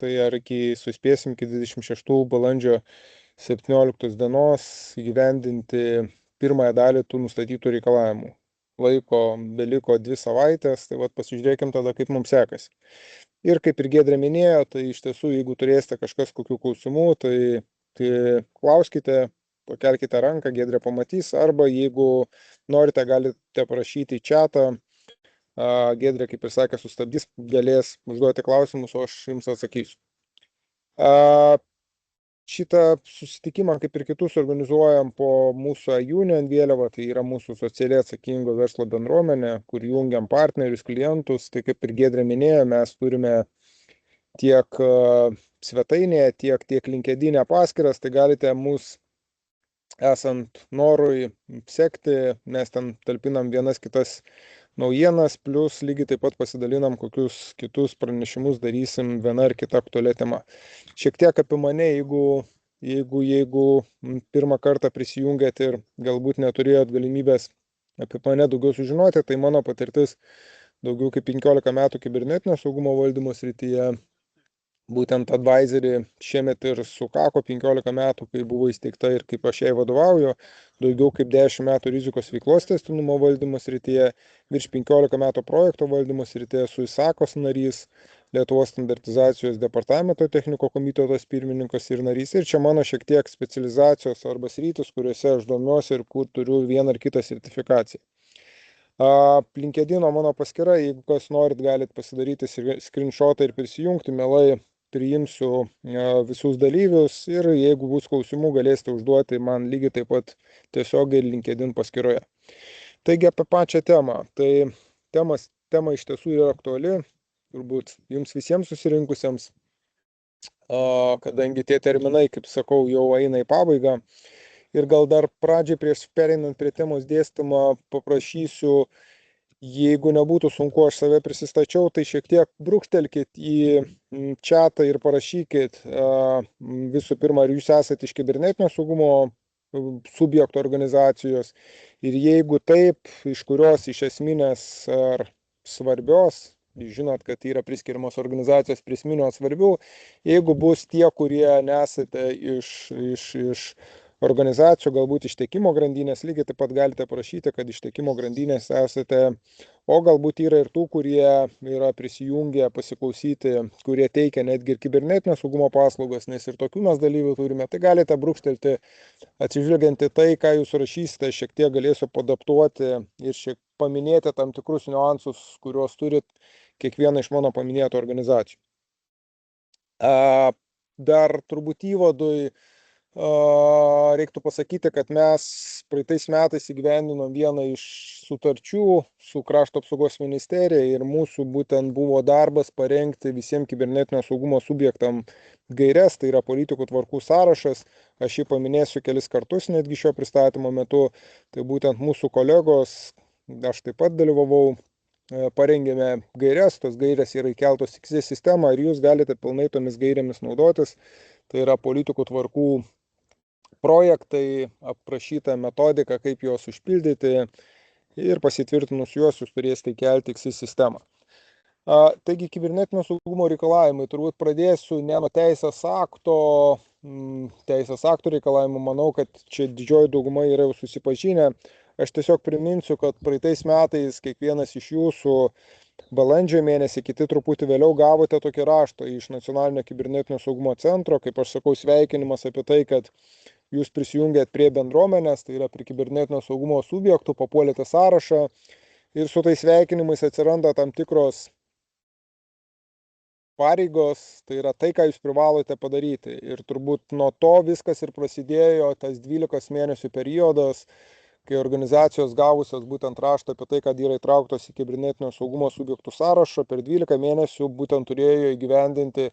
tai ar suspėsim iki 26 balandžio 17 dienos įgyvendinti pirmąją dalį tų nustatytų reikalavimų. Laiko beliko 2 savaitės, tai pasižiūrėkim tada, kaip mums sekasi. Ir kaip ir Giedrė minėjo, tai iš tiesų, jeigu turėsite kažkas kokių klausimų, tai klauskite, pakelkite ranką, Giedrė pamatys, arba jeigu norite, galite parašyti į chatą. Giedrė, kaip ir sakė, sustabdys, galės užduoti klausimus, o aš jums atsakysiu. Šitą susitikimą, kaip ir kitus, organizuojam po mūsų Union vėliava, tai yra mūsų socialiai atsakingo verslo bendruomenė, kur jungiam partnerius, klientus. Tai kaip ir Giedrė minėjo, mes turime tiek svetainėje, tiek LinkedIn'e paskyras, tai galite mus esant norui sekti, mes ten talpinam vienas kitas naujienas, plus lygiai taip pat pasidalinam, kokius kitus pranešimus darysim viena ar kita aktualia tema. Šiek tiek apie mane, jeigu pirmą kartą prisijungėt ir galbūt neturėjot galimybės apie mane daugiau sužinoti, tai mano patirtis daugiau kaip 15 metų kibernetinio saugumo valdymo srityje. Būtent advisory šiemet ir sukako 15 metų, kai buvo įsteigta ir kaip aš jai vadovauju, daugiau kaip 10 metų rizikos veiklos tęstinumo valdymo srityje, virš 15 metų projekto valdymo srityje, esu ISAKOS narys, Lietuvos standartizacijos departamento techniko komitetos pirmininkas ir narys. Ir čia mano šiek tiek specializacijos arba sritis, kuriuose aš domiuosi ir kur turiu vieną ar kitą sertifikaciją. LinkedIn'o mano paskyra, jeigu kas norit, galit pasidaryti screenshotą ir prisijungti, mielai priimsiu visus dalyvius ir jeigu bus klausimų, galėsite užduoti man lygiai taip pat tiesiogiai LinkedIn paskyroje. Taigi apie pačią temą. Tai tema iš tiesų yra aktuali, turbūt jums visiems susirinkusiems, kadangi tie terminai, kaip sakau, jau eina į pabaigą. Ir gal dar pradžiai prieš pereinant prie temos dėstymą paprašysiu, jeigu nebūtų sunku, aš save prisistačiau, tai šiek tiek brūkštelkit į chatą ir parašykit visų pirma, ar jūs esate iš kibernetinio saugumo subjekto organizacijos ir jeigu taip, iš kurios iš esminės ar svarbios, žinot, kad yra priskiriamos organizacijos prie esminių svarbių, jeigu bus tie, kurie nesate iš organizacijų, galbūt iš tiekimo grandinės, lygiai taip pat galite parašyti, kad iš tiekimo grandinės esate, o galbūt yra ir tų, kurie yra prisijungę pasiklausyti, kurie teikia netgi ir kibernetinio saugumo paslaugas, nes ir tokių mes dalyvių turime, tai galite brūkštelti, atsižvelgiant į tai, ką jūs rašysite, šiek tiek galėsiu adaptuoti ir šiek paminėti tam tikrus niuansus, kuriuos turit kiekviena iš mano paminėtų organizacijų. Dar turbūt įvadui reiktų pasakyti, kad mes praeitais metais įgyvendinom vieną iš sutarčių su Krašto apsaugos ministerija ir mūsų būtent buvo darbas parengti visiems kibernetinio saugumo subjektam gaires, tai yra politikų tvarkų sąrašas. Aš jį paminėsiu kelis kartus netgi šio pristatymo metu. Tai būtent mūsų kolegos, aš taip pat dalyvavau, parengėme gaires, tos gairės yra įkeltos į sistemą ir jūs galite pilnai tomis gairėmis naudotis. Tai yra politikų tvarkų projektai, aprašyta metodika, kaip juos užpildyti ir pasitvirtinus juos jūs turėsite įkelti į sistemą. Taigi kibernetinio saugumo reikalavimai, turbūt pradėsiu ne nuo teisės aktų reikalavimų, manau, kad čia didžioji dauguma yra jau susipažinę. Aš tiesiog priminsiu, kad praeitais metais kiekvienas iš jūsų balandžio mėnesį, kiti truputį vėliau gavote tokį raštą iš Nacionalinio kibernetinio saugumo centro, kaip aš sakau, sveikinimas apie tai, kad jūs prisijungėt prie bendruomenės, tai yra prie kibernetinio saugumo subjektų, papuolėte sąrašą ir su tais sveikinimais atsiranda tam tikros pareigos, tai yra tai, ką jūs privalote padaryti. Ir turbūt nuo to viskas ir prasidėjo tas 12 mėnesių periodas, kai organizacijos gavusios būtent raštą apie tai, kad yra įtrauktos į kibernetinio saugumo subjektų sąrašą, per 12 mėnesių būtent turėjo įgyvendinti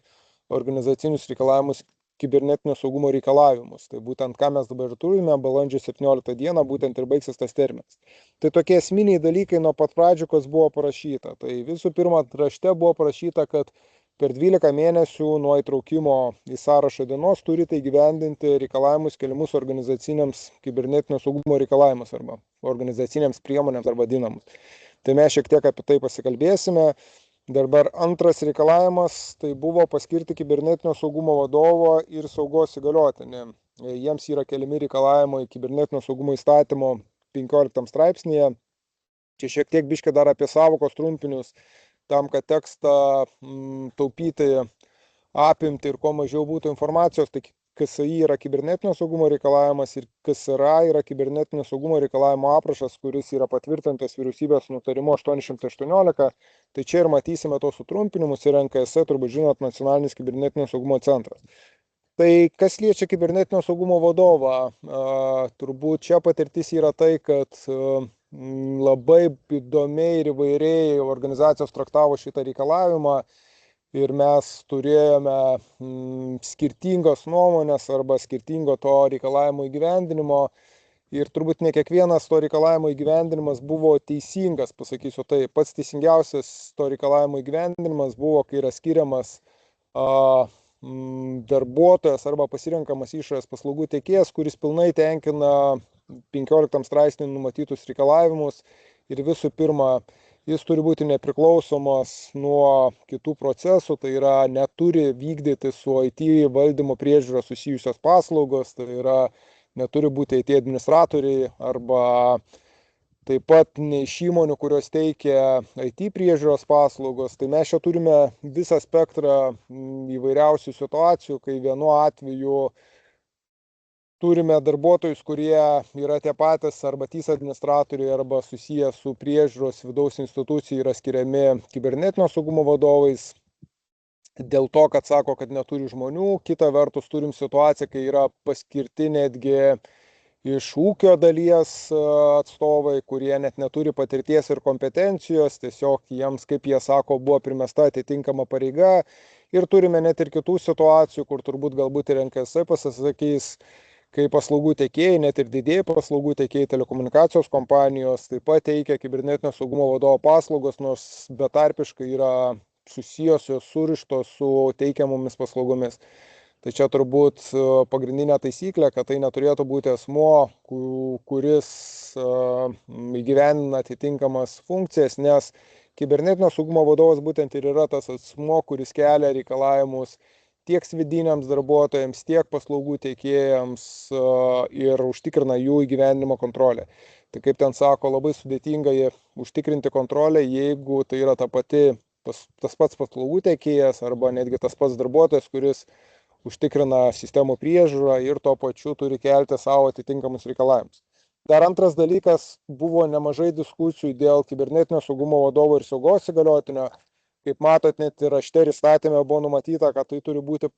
organizacinius reikalavimus, kibernetinio saugumo reikalavimus. Tai būtent ką mes dabar turime, balandžio 17 dieną būtent ir baigsis tas terminas. Tai tokie esminiai dalykai nuo pat pradžių, kas buvo parašyta. Tai visų pirma, rašte buvo parašyta, kad per 12 mėnesių nuo įtraukimo į sąrašą dienos turite įgyvendinti reikalavimus keliamus organizaciniams kibernetinio saugumo reikalavimus arba organizacinėms priemonėms arba vadinamus. Tai mes šiek tiek apie tai pasikalbėsime. Dabar antras reikalavimas tai buvo paskirti kibernetinio saugumo vadovo ir saugos įgaliotinį. Jiems yra keliami reikalavimai kibernetinio saugumo įstatymo 15 straipsnėje. Čia šiek tiek biškai dar apie sąvokos trumpinius, tam, kad tekstą taupyti, apimti ir kuo mažiau būtų informacijos. Tai KSI yra kibernetinio saugumo reikalavimas ir KSRA yra kibernetinio saugumo reikalavimo aprašas, kuris yra patvirtintas vyriausybės nutarimu 818. Tai čia ir matysime tos sutrumpinimus ir NKS, turbūt žinot, Nacionalinis kibernetinio saugumo centras. Tai kas liečia kibernetinio saugumo vadovą, turbūt čia patirtis yra tai, kad labai įdomiai ir įvairiai organizacijos traktavo šitą reikalavimą ir mes turėjome skirtingos nuomonės arba skirtingo to reikalavimo įgyvendinimo. Ir turbūt ne kiekvienas to reikalavimo įgyvendinimas buvo teisingas, pasakysiu tai. Pats teisingiausias to reikalavimo įgyvendinimas buvo, kai yra skiriamas darbuotojas arba pasirenkamas išorės paslaugų tiekėjas, kuris pilnai tenkina 15 straipsnį numatytus reikalavimus. Ir visų pirma, jis turi būti nepriklausomas nuo kitų procesų, tai yra neturi vykdyti su IT valdymo priežiūra susijusios paslaugos, tai yra neturi būti IT administratoriai arba taip pat ne iš įmonių, kurios teikia IT priežiūros paslaugos. Tai mes čia turime visą spektrą įvairiausių situacijų, kai vienu atveju turime darbuotojus, kurie yra tie patys arba TIS administratoriai arba susiję su priežiūros vidaus institucijai, yra skiriami kibernetinio saugumo vadovais dėl to, kad sako, kad neturi žmonių. Kita vertus turim situaciją, kai yra paskirti netgi iš ūkio dalies atstovai, kurie net neturi patirties ir kompetencijos, tiesiog jiems, kaip jie sako, buvo primesta atitinkama pareiga. Ir turime net ir kitų situacijų, kur turbūt galbūt ir NKS pasisakys, kai paslaugų tiekėjai, net ir didėjai paslaugų tiekėjai, telekomunikacijos kompanijos taip pat teikia kibernetinio saugumo vadovo paslaugos, nors betarpiškai yra susijusios, surištos su teikiamomis paslaugomis. Tai čia turbūt pagrindinė taisyklė, kad tai neturėtų būti asmuo, kuris įgyvendina atitinkamas funkcijas, nes kibernetinio saugumo vadovas būtent ir yra tas asmuo, kuris kelia reikalavimus tiek vidiniams darbuotojams, tiek paslaugų teikėjams ir užtikrina jų įgyvendinimo kontrolę. Tai kaip ten sako, labai sudėtinga užtikrinti kontrolę, jeigu tai yra tas pats paslaugų teikėjas arba netgi tas pats darbuotojas, kuris užtikrina sistemų priežiūrą ir tuo pačiu turi kelti savo atitinkamus reikalavimus. Dar antras dalykas, buvo nemažai diskusijų dėl kibernetinio saugumo vadovo ir saugos įgaliotinio. Kaip matot, net ir rašte ir įstatyme buvo numatyta, kad tai turi būti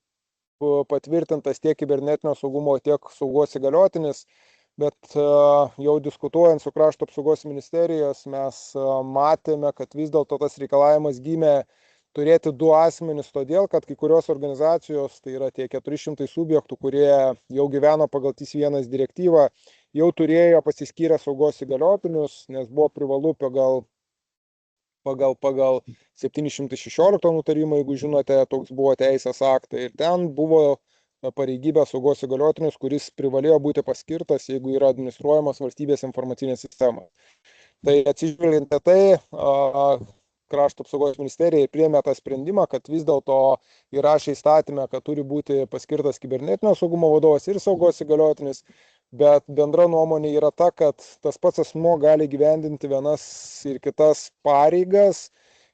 patvirtintas tiek kibernetinio saugumo, tiek saugos įgaliotinis, bet jau diskutuojant su Krašto apsaugos ministerijos, mes matėme, kad vis dėlto tas reikalavimas gimė turėti du asmenis, todėl, kad kai kurios organizacijos, tai yra tie 400 subjektų, kurie jau gyveno pagal TIS 1 direktyvą, jau turėjo pasiskyrę saugos įgaliotinius, nes buvo privalu pagal 716 nutarimą, jeigu žinote, toks buvo teisės aktai. Ir ten buvo pareigybė saugos įgaliotinius, kuris privalėjo būti paskirtas, jeigu yra administruojamas valstybės informacinės sistemas. Tai atsižvelgiant į tai, Krašto apsaugos ministerija priėmė tą sprendimą, kad vis dėlto įrašė įstatymę, kad turi būti paskirtas kibernetinio saugumo vadovas ir saugos įgaliotinis, bet bendra nuomonė yra ta, kad tas pats asmuo gali gyvendinti vienas ir kitas pareigas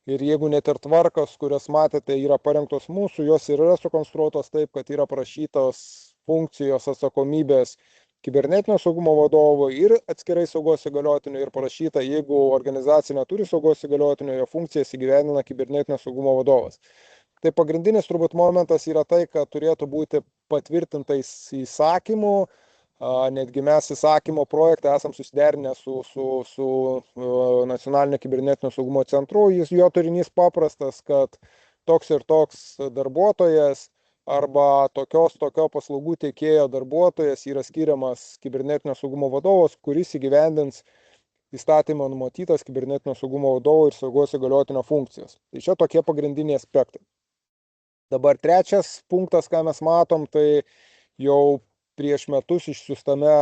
ir jeigu net ir tvarkos, kurias matėte, yra parengtos mūsų, jos ir yra sukonstruotos taip, kad yra prašytos funkcijos atsakomybės kibernetinio saugumo vadovo ir atskirai saugos įgaliotinio ir parašyta, jeigu organizacija neturi saugos įgaliotinio, jo funkcijas įgyvendina kibernetinio saugumo vadovas. Tai pagrindinis turbūt momentas yra tai, kad turėtų būti patvirtintais įsakymu. Netgi mes įsakymo projektą esam susiderinę su Nacionalinio kibernetinio saugumo centru. Jo turinys paprastas, kad toks ir toks darbuotojas arba tokio paslaugų teikėjo darbuotojas yra skiriamas kibernetinio saugumo vadovas, kuris įgyvendins įstatymo numatytas kibernetinio saugumo vadovo ir saugos įgaliotinio funkcijas. Tai čia tokie pagrindiniai aspektai. Dabar trečias punktas, ką mes matom, tai jau prieš metus išsiųstame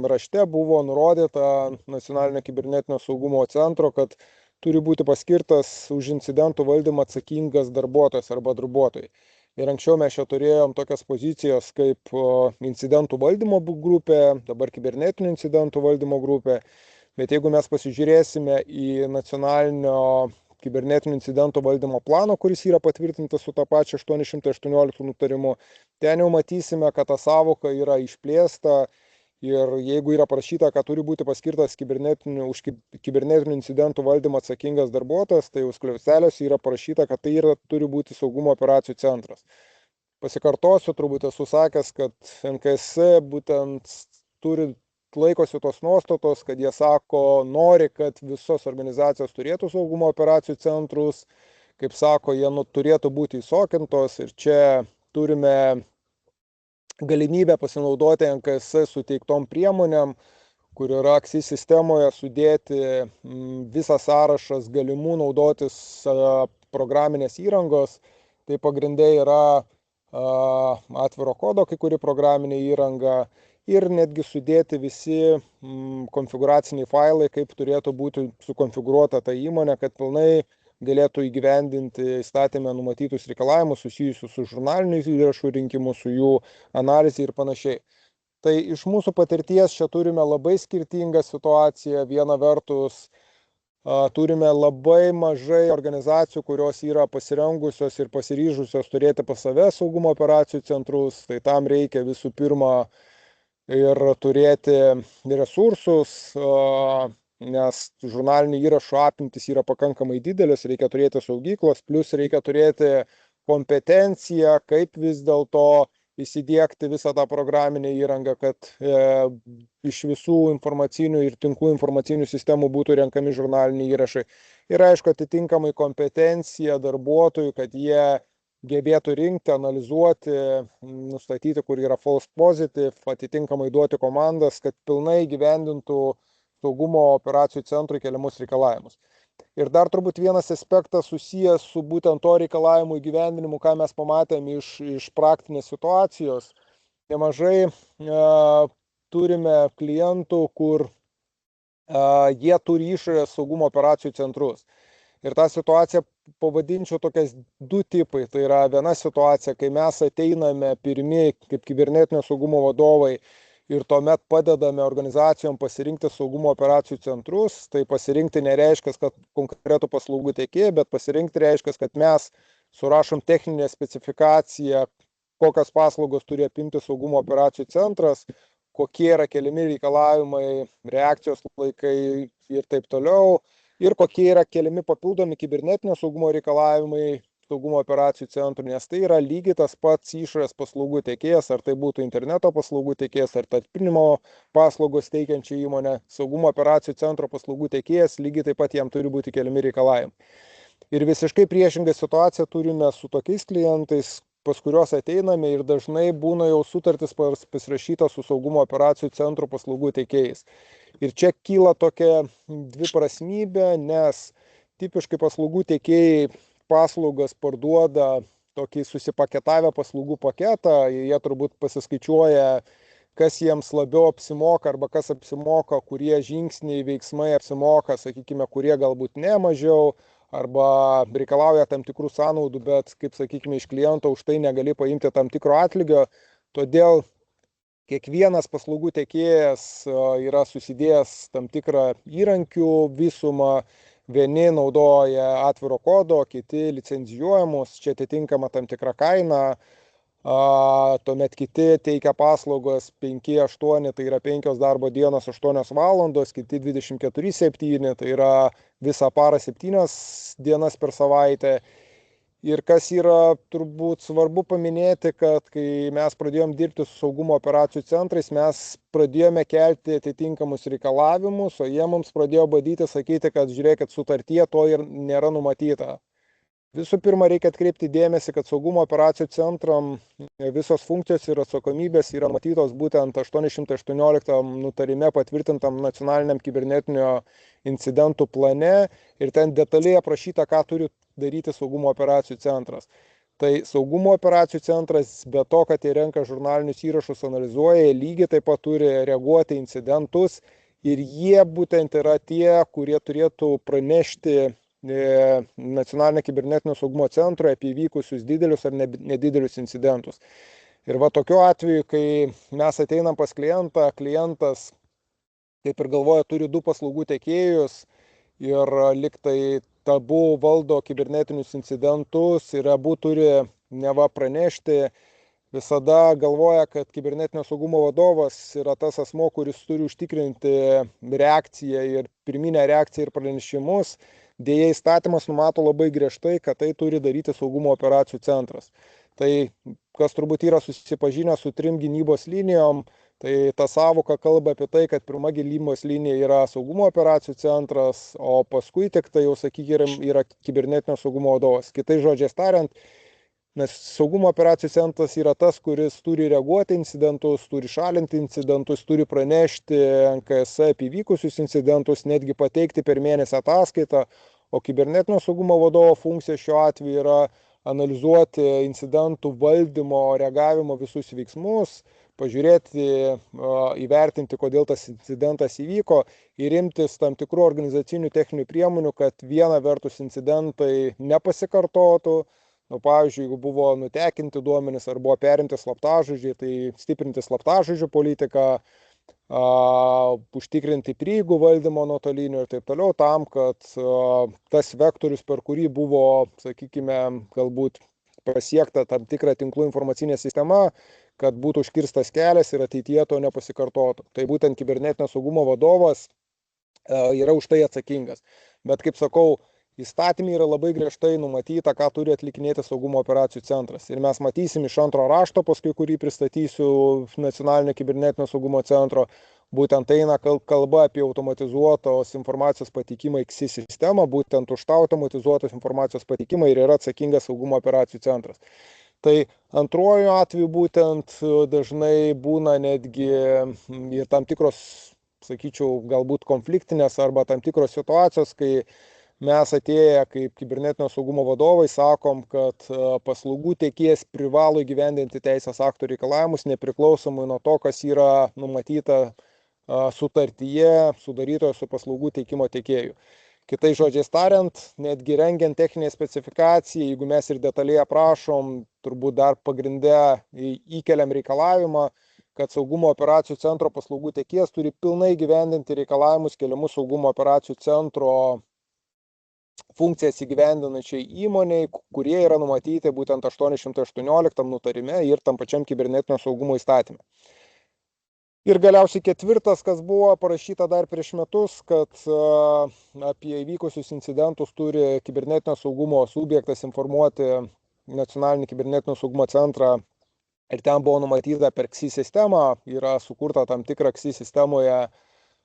rašte buvo nurodyta Nacionalinio kibernetinio saugumo centro, kad turi būti paskirtas už incidentų valdymą atsakingas darbuotojas arba darbuotojai. Ir anksčiau mes čia turėjom tokias pozicijas kaip incidentų valdymo grupė, dabar kibernetinių incidentų valdymo grupė. Bet jeigu mes pasižiūrėsime į nacionalinio kibernetinių incidentų valdymo plano, kuris yra patvirtintas su tą pačią 818 nutarimu, ten jau matysime, kad ta savoka yra išplėsta. Ir jeigu yra parašyta, kad turi būti paskirtas už kibernetinių incidentų valdymą atsakingas darbuotojas, tai jau skliausteliuose yra parašyta, kad tai turi būti saugumo operacijų centras. Pasikartosiu, turbūt esu sakęs, kad NKSC būtent laikosi tos nuostatos, kad jie sako, nori, kad visos organizacijos turėtų saugumo operacijų centrus, kaip sako, jie turėtų būti įsokintos ir čia turime galimybę pasinaudoti NKSC suteiktom priemonėm, kur yra AXI sistemoje sudėti visas sąrašas galimų naudotis programinės įrangos. Tai pagrindai yra atviro kodo kai kuri programinė įranga ir netgi sudėti visi konfiguraciniai failai, kaip turėtų būti sukonfigūruota ta įmonė, kad pilnai galėtų įgyvendinti įstatymę numatytus reikalavimus susijusius su žurnalinių įrašų rinkimu, su jų analizė ir panašiai. Tai iš mūsų patirties čia turime labai skirtingą situaciją. Viena vertus turime labai mažai organizacijų, kurios yra pasirengusios ir pasiryžusios turėti pas save saugumo operacijų centrus. Tai tam reikia visų pirma ir turėti resursus, nes žurnalinių įrašų apimtis yra pakankamai didelis, reikia turėti saugyklos, plus reikia turėti kompetenciją, kaip vis dėlto įsidiegti visą tą programinę įrangą, kad iš visų informacinių ir tinklų informacinių sistemų būtų renkami žurnaliniai įrašai. Ir aišku, atitinkamai kompetencija darbuotojų, kad jie gebėtų rinkti, analizuoti, nustatyti, kur yra false positive, atitinkamai duoti komandas, kad pilnai gyvendintų saugumo operacijų centrui keliamus reikalavimus. Ir dar turbūt vienas aspektas susijęs su būtent to reikalavimų įgyvendinimu, ką mes pamatėm iš praktinės situacijos. Nemažai turime klientų, kur jie turi išorės saugumo operacijų centrus. Ir tą situaciją pavadinčiau tokias du tipai. Tai yra viena situacija, kai mes ateiname pirmi kaip kibernetinio saugumo vadovai ir tuomet padedame organizacijom pasirinkti saugumo operacijų centrus. Tai pasirinkti nereiškia, kad konkretų paslaugų tiekėją, bet pasirinkti reiškia, kad mes surašom techninę specifikaciją, kokios paslaugos turi apimti saugumo operacijų centras, kokie yra keliami reikalavimai, reakcijos laikai ir taip toliau. Ir kokie yra keliami papildomi kibernetinio saugumo reikalavimai saugumo operacijų centrų, nes tai yra lygiai tas pats išorės paslaugų tiekėjas, ar tai būtų interneto paslaugų tiekėjas, ar tarpinimo paslaugos teikiančia įmonė, saugumo operacijų centro paslaugų tiekėjas, lygiai taip pat jam turi būti keliami reikalavimai. Ir visiškai priešingą situaciją turime su tokiais klientais, pas kuriuos ateiname ir dažnai būna jau sutartis pasirašyta su saugumo operacijų centro paslaugų teikėjais. Ir čia kyla tokia dviprasmybė, nes tipiškai paslaugų teikėjai paslaugas parduoda tokį susipaketavę paslaugų paketą, jie turbūt pasiskaičiuoja, kas jiems labiau apsimoka arba kas apsimoka, kurie žingsniai, veiksmai apsimoka, sakykime, kurie galbūt ne mažiau, arba reikalauja tam tikrų sąnaudų, bet, kaip sakykime, iš kliento už tai negali paimti tam tikro atlygio. Todėl kiekvienas paslaugų tiekėjas yra susidėjęs tam tikrą įrankių visumą. Vieni naudoja atviro kodo, kiti licencijuojamus, čia atitinkama tam tikra kaina. Tuomet kiti teikia paslaugos 5-8, tai yra 5 darbo dienos 8 valandos, kiti 24/7, tai yra visą parą 7 dienas per savaitę. Ir kas yra turbūt svarbu paminėti, kad kai mes pradėjom dirbti su saugumo operacijų centrais, mes pradėjome kelti atitinkamus reikalavimus, o jie mums pradėjo badyti, sakyti, kad žiūrėkit, sutartyje to ir nėra numatyta. Visų pirma, reikia atkreipti dėmesį, kad saugumo operacijų centram visos funkcijos ir atsakomybės yra matytos būtent 818 nutarime patvirtintam nacionaliniam kibernetinio incidentų plane ir ten detaliai aprašyta, ką turi daryti saugumo operacijų centras. Tai saugumo operacijų centras, be to, kad jie renka žurnalinius įrašus, analizuoja, lygiai taip pat turi reaguoti incidentus, ir jie būtent yra tie, kurie turėtų pranešti Nacionalinio kibernetinio saugumo centrui apie įvykusius didelius ar nedidelius incidentus. Ir va tokiu atveju, kai mes ateinam pas klientą, klientas, kaip ir galvoja, turi 2 paslaugų tiekėjus ir liktai abu valdo kibernetinius incidentus ir abu turi neva pranešti, visada galvoja, kad kibernetinio saugumo vadovas yra tas asmo, kuris turi užtikrinti reakciją ir pirminę reakciją ir pranešimus. Deja, įstatymas numato labai griežtai, kad tai turi daryti saugumo operacijų centras. Tai kas turbūt yra susipažinę su 3 gynybos linijom, tai ta savoka kalba apie tai, kad pirma gynybos linija yra saugumo operacijų centras, o paskui tik tai jau, sakykime, yra kibernetinio saugumo vadovas. Kitais žodžiais tariant, nes saugumo operacijų centras yra tas, kuris turi reaguoti incidentus, turi šalinti incidentus, turi pranešti NKS apie įvykusius incidentus, netgi pateikti per mėnesį ataskaitą, o kibernetinio saugumo vadovo funkcija šiuo atveju yra analizuoti incidentų valdymo, reagavimo visus veiksmus, pažiūrėti, įvertinti, kodėl tas incidentas įvyko ir imtis tam tikrų organizacinių techninių priemonių, kad viena vertus incidentai nepasikartotų. Pavyzdžiui, jeigu buvo nutekinti duomenys ar buvo perimti slaptažodžiai, tai stiprinti slaptažodžių politiką, užtikrinti prieigų valdymo nuotolinių ir taip toliau, tam, kad tas vektorius, per kurį buvo, sakykime, galbūt pasiekta tam tikra tinklų informacinė sistema, kad būtų užkirstas kelias ir ateityje to nepasikartotų. Tai būtent kibernetinio saugumo vadovas yra už tai atsakingas. Bet kaip sakau, įstatymė yra labai griežtai numatyta, ką turi atlikinėti saugumo operacijų centras. Ir mes matysim iš antro rašto, paskui kurį pristatysiu Nacionalinio kibernetinio saugumo centro, būtent eina kalba apie automatizuotos informacijos pateikimą į KSI sistemą, būtent už tą automatizuotos informacijos pateikimą ir yra atsakingas saugumo operacijų centras. Tai antruoju atveju būtent dažnai būna netgi ir tam tikros, sakyčiau, galbūt konfliktinės arba tam tikros situacijos, kai mes atėję kaip kibernetinio saugumo vadovai sakom, kad paslaugų tiekėjas privalo įgyvendinti teisės aktų reikalavimus nepriklausomai nuo to, kas yra numatyta sutartyje sudarytojo su paslaugų teikimo tiekėju. Kitais žodžiais tariant, netgi rengiant techninę specifikaciją, jeigu mes ir detaliai aprašom, turbūt dar pagrindę įkeliam reikalavimą, kad saugumo operacijų centro paslaugų tiekėjas turi pilnai įgyvendinti reikalavimus keliamus saugumo operacijų centro funkcijas įgyvendinančiai įmoniai, kurie yra numatyti būtent 818 nutarime ir tam pačiam kibernetinio saugumo įstatyme. Ir galiausiai ketvirtas, kas buvo parašyta dar prieš metus, kad apie įvykusius incidentus turi kibernetinio saugumo subjektas informuoti Nacionalinį kibernetinio saugumo centrą ir ten buvo numatyta per KSI sistemą, yra sukurta tam tikra KSI sistemoje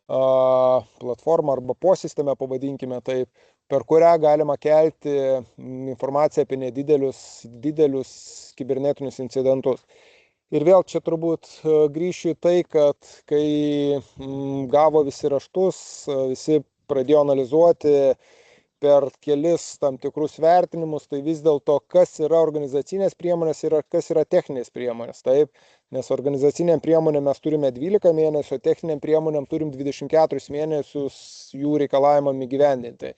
platforma arba posistemė, pavadinkime taip, per kurią galima kelti informaciją apie didelius kibernetinius incidentus. Ir vėl čia turbūt grįšiu į tai, kad kai gavo visi raštus, visi pradėjo analizuoti per kelis tam tikrus vertinimus, tai vis dėlto kas yra organizacinės priemonės ir kas yra techninės priemonės. Taip, nes organizaciniam priemonėm mes turime 12 mėnesių, o techniniam priemonėm turim 24 mėnesius jų reikalavimam įgyvendinti.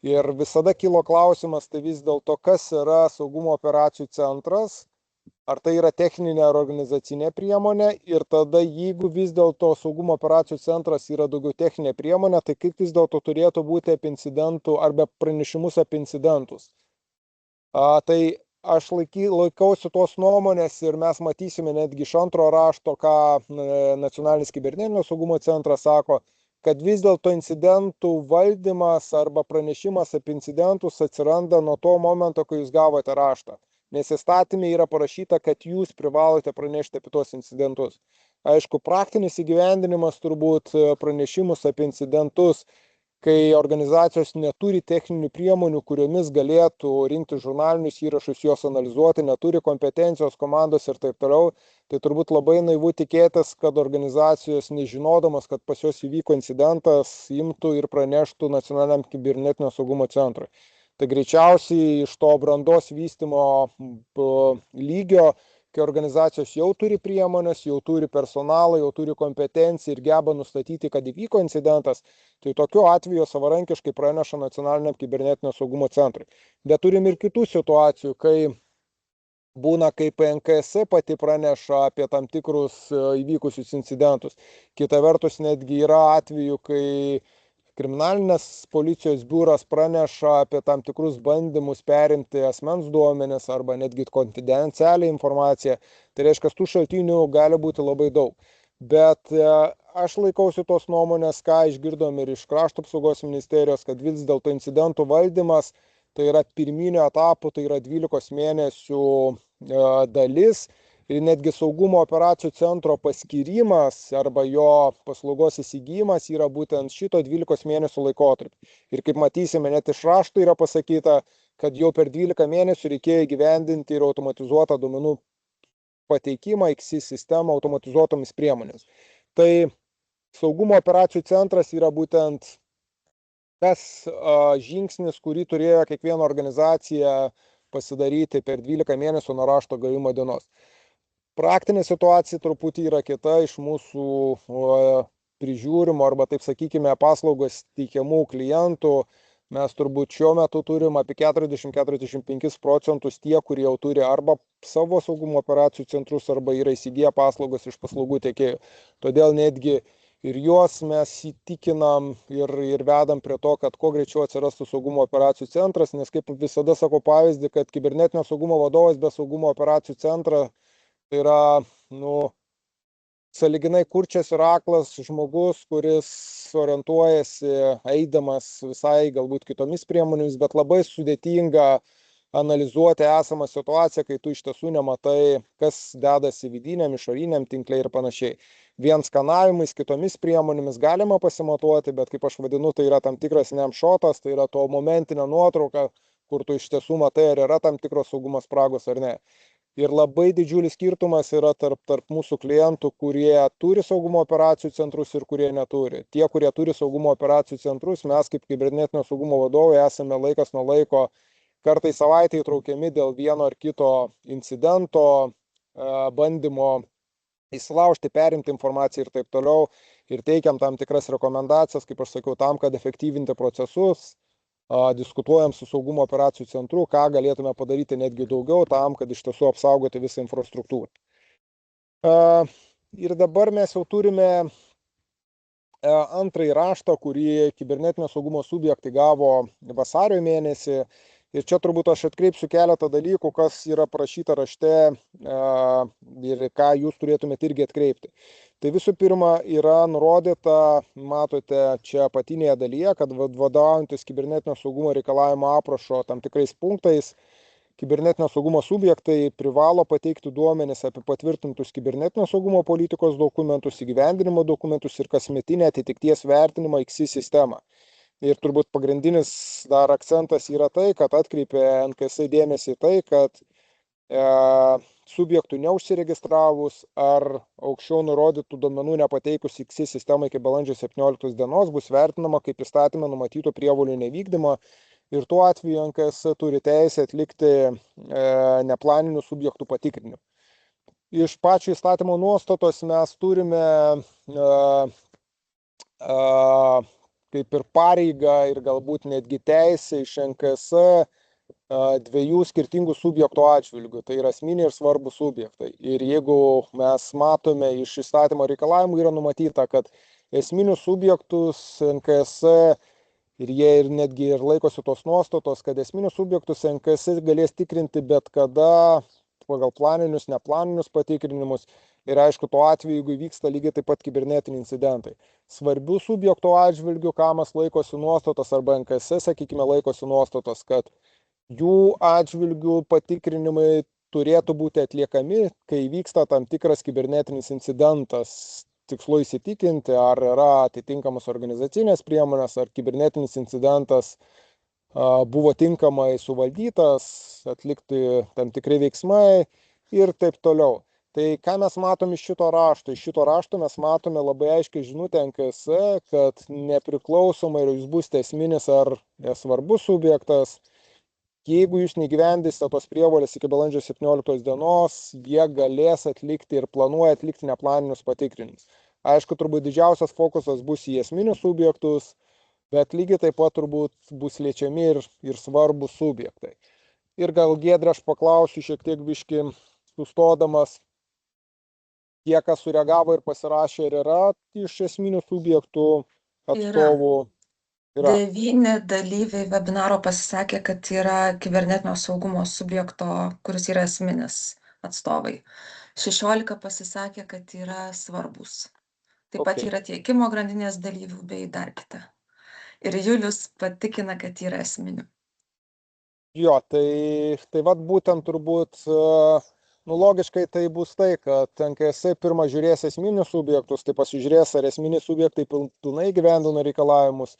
Ir visada kilo klausimas, tai vis dėlto kas yra saugumo operacijų centras, ar tai yra techninė ar organizacinė priemonė ir tada jeigu vis dėlto saugumo operacijų centras yra daugiau techninė priemonė, tai kaip vis dėlto turėtų būti apie incidentų arba pranešimus apie incidentus. Tai aš laikausi tos nuomonės ir mes matysime netgi iš antro rašto, ką Nacionalinis kibernetinio saugumo centras sako, kad vis dėlto incidentų valdymas arba pranešimas apie incidentus atsiranda nuo to momento, kai jūs gavote raštą. Nes įstatymė yra parašyta, kad jūs privalote pranešti apie tuos incidentus. Aišku, praktinis įgyvendinimas turbūt pranešimus apie incidentus, kai organizacijos neturi techninių priemonių, kuriomis galėtų rinkti žurnalinius įrašus, juos analizuoti, neturi kompetencijos, komandos ir taip toliau, tai turbūt labai naivu tikėtis, kad organizacijos, nežinodamas, kad pas juos įvyko incidentas, imtų ir praneštų Nacionaliniam kibernetinio saugumo centrui. Tai greičiausiai iš to brandos vystymo lygio kai organizacijos jau turi priemonės, jau turi personalą, jau turi kompetenciją ir geba nustatyti, kad įvyko incidentas, tai tokiu atveju savarankiškai praneša Nacionaliniam kibernetinio saugumo centrui. Bet turim ir kitų situacijų, kai būna, kaip NKS pati praneša apie tam tikrus įvykusius incidentus. Kita vertus, netgi yra atvejų, kai kriminalinės policijos biuras praneša apie tam tikrus bandymus perimti asmens duomenis arba netgi konfidencialią informaciją. Tai reiškia, tų šaltinių gali būti labai daug. Bet aš laikausi tos nuomonės, ką išgirdom ir iš Krašto apsaugos ministerijos, kad vis dėlto incidentų valdymas tai yra pirminio etapo, tai yra 12 mėnesių dalis. Ir netgi saugumo operacijų centro paskyrimas arba jo paslaugos įsigijimas yra būtent šito 12 mėnesių laikotarpį. Ir kaip matysime, net iš rašto yra pasakyta, kad jau per 12 mėnesių reikėjo įgyvendinti ir automatizuotą duomenų pateikimą XI sistemą automatizuotomis priemonėmis. Tai saugumo operacijų centras yra būtent tas žingsnis, kurį turėjo kiekviena organizacija pasidaryti per 12 mėnesių nuo rašto gavimo dienos. Praktinė situacija truputį yra kita iš mūsų prižiūrimų arba, taip sakykime, paslaugas teikiamų klientų. Mes turbūt šiuo metu turim apie 40-45% tie, kurie jau turi arba savo saugumo operacijų centrus, arba yra įsigiję paslaugas iš paslaugų tiekėjų. Todėl netgi ir juos mes įtikinam ir vedam prie to, kad kuo greičiau atsirastų saugumo operacijų centras, nes kaip visada sako pavyzdį, kad kibernetinio saugumo vadovas be saugumo operacijų centro tai yra, sąlyginai kurčias ir aklas žmogus, kuris orientuojasi eidamas visai galbūt kitomis priemonėmis, bet labai sudėtinga analizuoti esamą situaciją, kai tu iš tiesų nematai, kas dedasi vidiniam, išoriniam tinkle ir panašiai. Vien skanavimais, kitomis priemonėmis galima pasimatuoti, bet kaip aš vadinu, tai yra tam tikras snapshotas, tai yra to momentinė nuotrauka, kur tu iš tiesų matai, ar yra tam tikros saugumo spragos ar ne. Ir labai didžiulis skirtumas yra tarp mūsų klientų, kurie turi saugumo operacijų centrus ir kurie neturi. Tie, kurie turi saugumo operacijų centrus, mes kaip kibernetinio saugumo vadovai esame laikas nuo laiko kartais savaitę įtraukiami dėl vieno ar kito incidento, bandymo įsilaužti, perimti informaciją ir taip toliau. Ir teikiam tam tikras rekomendacijas, kaip aš sakiau, tam, kad efektyvinti procesus. Diskutuojam su saugumo operacijų centru, ką galėtume padaryti netgi daugiau tam, kad iš tiesų apsaugoti visą infrastruktūrą. Ir dabar mes jau turime antrąjį raštą, kurį kibernetinio saugumo subjektai gavo vasario mėnesį. Ir čia turbūt aš atkreipsiu keletą dalykų, kas yra parašyta rašte ir ką jūs turėtumėte irgi atkreipti. Tai visų pirma yra nurodyta, matote čia apatinėje dalyje, kad vadovaujantis kibernetinio saugumo reikalavimo aprašo tam tikrais punktais, kibernetinio saugumo subjektai privalo pateikti duomenis apie patvirtintus kibernetinio saugumo politikos dokumentus, įgyvendinimo dokumentus ir kasmetinę atitikties vertinimą XI sistemą. Ir turbūt pagrindinis dar akcentas yra tai, kad atkreipė NKS dėmesį tai, kad subjektų neužsiregistravus ar aukščiau nurodytų duomenų nepateikus XI sistemai iki balandžio 17 dienos bus vertinama kaip įstatymė numatytų prievolių nevykdymą ir tuo atveju NKS turi teisę atlikti neplaninių subjektų patikrinimą. Iš pačio įstatymo nuostatos mes turime kaip ir pareigą ir galbūt netgi teisę iš NKS dviejų skirtingų subjektų atžvilgių, tai yra esminiai ir svarbus subjektai. Ir jeigu mes matome iš įstatymo reikalavimų, yra numatyta, kad esminius subjektus NKS ir jie ir netgi ir laikosi tos nuostatos, kad esminius subjektus NKS galės tikrinti bet kada pagal planinius, neplaninius patikrinimus. Ir aišku, tuo atveju, jeigu vyksta lygiai taip pat kibernetiniai incidentai. Svarbių subjektų atžvilgių, kamas laikosi nuostatos arba NKS, sakykime, laikosi nuostatos, kad jų atžvilgių patikrinimai turėtų būti atliekami, kai vyksta tam tikras kibernetinis incidentas, tikslu įsitikinti, ar yra atitinkamos organizacinės priemonės, ar kibernetinis incidentas buvo tinkamai suvaldytas, atlikti tam tikri veiksmai ir taip toliau. Tai ką mes matom iš šito rašto? Iš šito rašto mes matome labai aiškiai žinutę NKS, kad nepriklausomai ar jūs būsite esminis ar svarbus subjektas, jeigu jūs neįgyvendysite tos prievolės iki balandžio 17 dienos, jie galės atlikti ir planuoja atlikti neplaninius patikrinimus. Aišku, turbūt didžiausias fokusas bus į esminius subjektus, bet lygiai taip pat turbūt bus liečiami ir svarbus subjektai. Ir gal Giedrė, aš paklausiu šiek tiek biški sustodamas, tie, kas sureagavo ir pasirašė, ir yra iš esminių subjektų atstovų. Yra. 9 dalyviai webinaro pasisakė, kad yra kibernetinio saugumo subjekto, kuris yra esminis atstovai. 16 pasisakė, kad yra svarbus. Taip pat yra tiekimo grandinės dalyvių bei dar kita. Ir Julius patikina, kad yra esminių. Jo, tai vat būtent turbūt, logiškai tai bus tai, kad NKSI pirmą žiūrės esminius subjektus, tai pasižiūrės, ar esminiai subjektai pilnai gyvendina reikalavimus,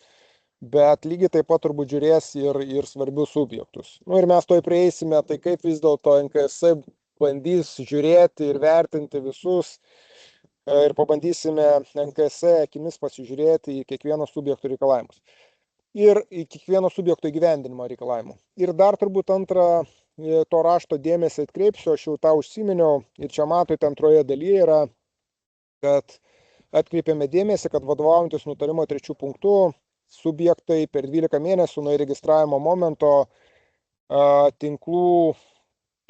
bet lygiai taip pat turbūt žiūrės ir svarbius subjektus. Ir mes toj prieisime, tai kaip vis dėlto NKSI bandys žiūrėti ir vertinti visus ir pabandysime NKSI akimis pasižiūrėti į kiekvieno subjekto reikalavimus ir į kiekvieno subjekto įgyvendinimo reikalavimų. Ir dar turbūt antrą to rašto dėmesį atkreipsiu, aš jau tą užsiminiau ir čia matote antroje dalyje yra, kad atkreipiame dėmesį, kad vadovaujantis nutarimo 3 punktų subjektai per 12 mėnesių nuo įregistravimo momento tinklų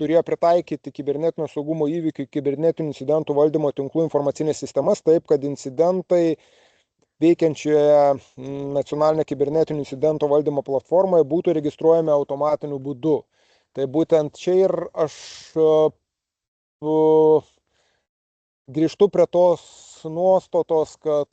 turėjo pritaikyti kibernetinio saugumo įvykių kibernetinių incidentų valdymo tinklų informacinės sistemas taip, kad incidentai veikiančioje nacionalinė kibernetinių incidentų valdymo platformoje būtų registruojami automatiniu būdu. Tai būtent čia ir aš grįžtu prie tos nuostatos, kad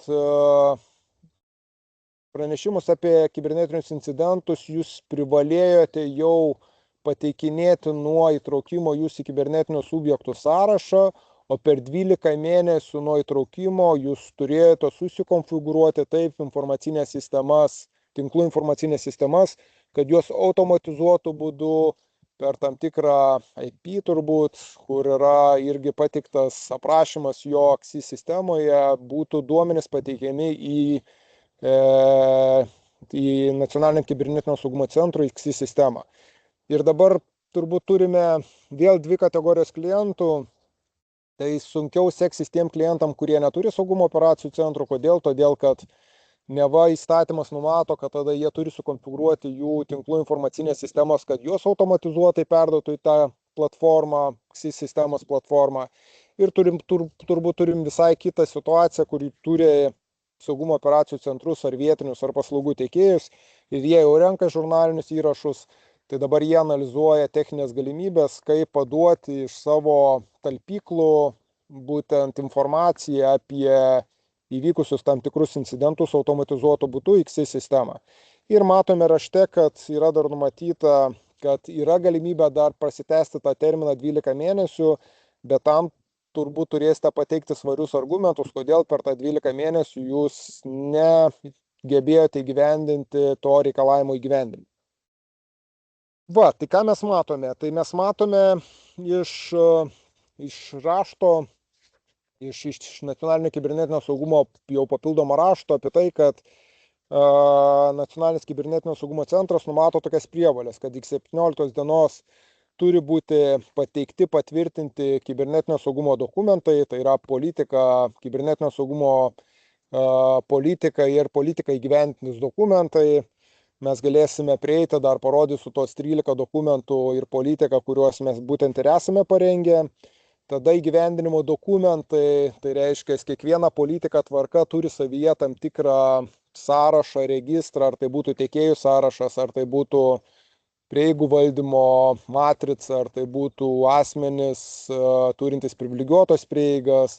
pranešimus apie kibernetinius incidentus jūs privalėjote jau pateikinėti nuo įtraukimo jūs į kibernetinių subjektų sąrašą, o per 12 mėnesių nuo įtraukimo jūs turėjote susikonfigūruoti taip informacinės sistemas, tinklų informacinės sistemas, kad juos automatizuotų būdu per tam tikrą IP turbūt, kur yra irgi pateiktas aprašymas jo XI sistemoje, būtų duomenys pateikiami į nacionalinio kibernetinio saugumo centro XI sistemą. Ir dabar turbūt turime vėl 2 kategorijos klientų. Tai sunkiau seksis tiem klientam, kurie neturi saugumo operacijų centrų. Kodėl? Todėl, kad neva įstatymas numato, kad tada jie turi sukonfigūruoti jų tinklų informacinės sistemos, kad juos automatizuotai perduotų į tą platformą, XI sistemos platformą. Ir turbūt turim visai kitą situaciją, kuri turi saugumo operacijų centrus ar vietinius ar paslaugų teikėjus ir jie jau renka žurnalinius įrašus. Tai dabar jie analizuoja techninės galimybės, kaip paduoti iš savo talpyklų būtent informaciją apie įvykusius tam tikrus incidentus automatizuotų būdų į XI sistemą. Ir matome rašte, kad yra dar numatyta, kad yra galimybė dar prasitęsti tą terminą 12 mėnesių, bet tam turbūt turėsite pateikti svarius argumentus, kodėl per tą 12 mėnesių jūs negebėjote įgyvendinti to reikalavimo įgyvendinimo. Va, tai ką mes matome? Tai mes matome iš rašto, iš nacionalinio kibernetinio saugumo jau papildomo rašto apie tai, kad nacionalinis kibernetinio saugumo centras numato tokias prievolės, kad iki 17 dienos turi būti pateikti, patvirtinti kibernetinio saugumo dokumentai, tai yra politika, kibernetinio saugumo politika ir politika įgyvendintis dokumentai. Mes galėsime prieiti, dar parodysiu tos 13 dokumentų ir politiką, kuriuos mes būtent ir esame parengę. Tada įgyvendinimo dokumentai, tai reiškia, kiekviena politika tvarka turi savyje tam tikrą sąrašą, registrą, ar tai būtų tiekėjų sąrašas, ar tai būtų prieigų valdymo matrica, ar tai būtų asmenys turintys privilegijuotas prieigas,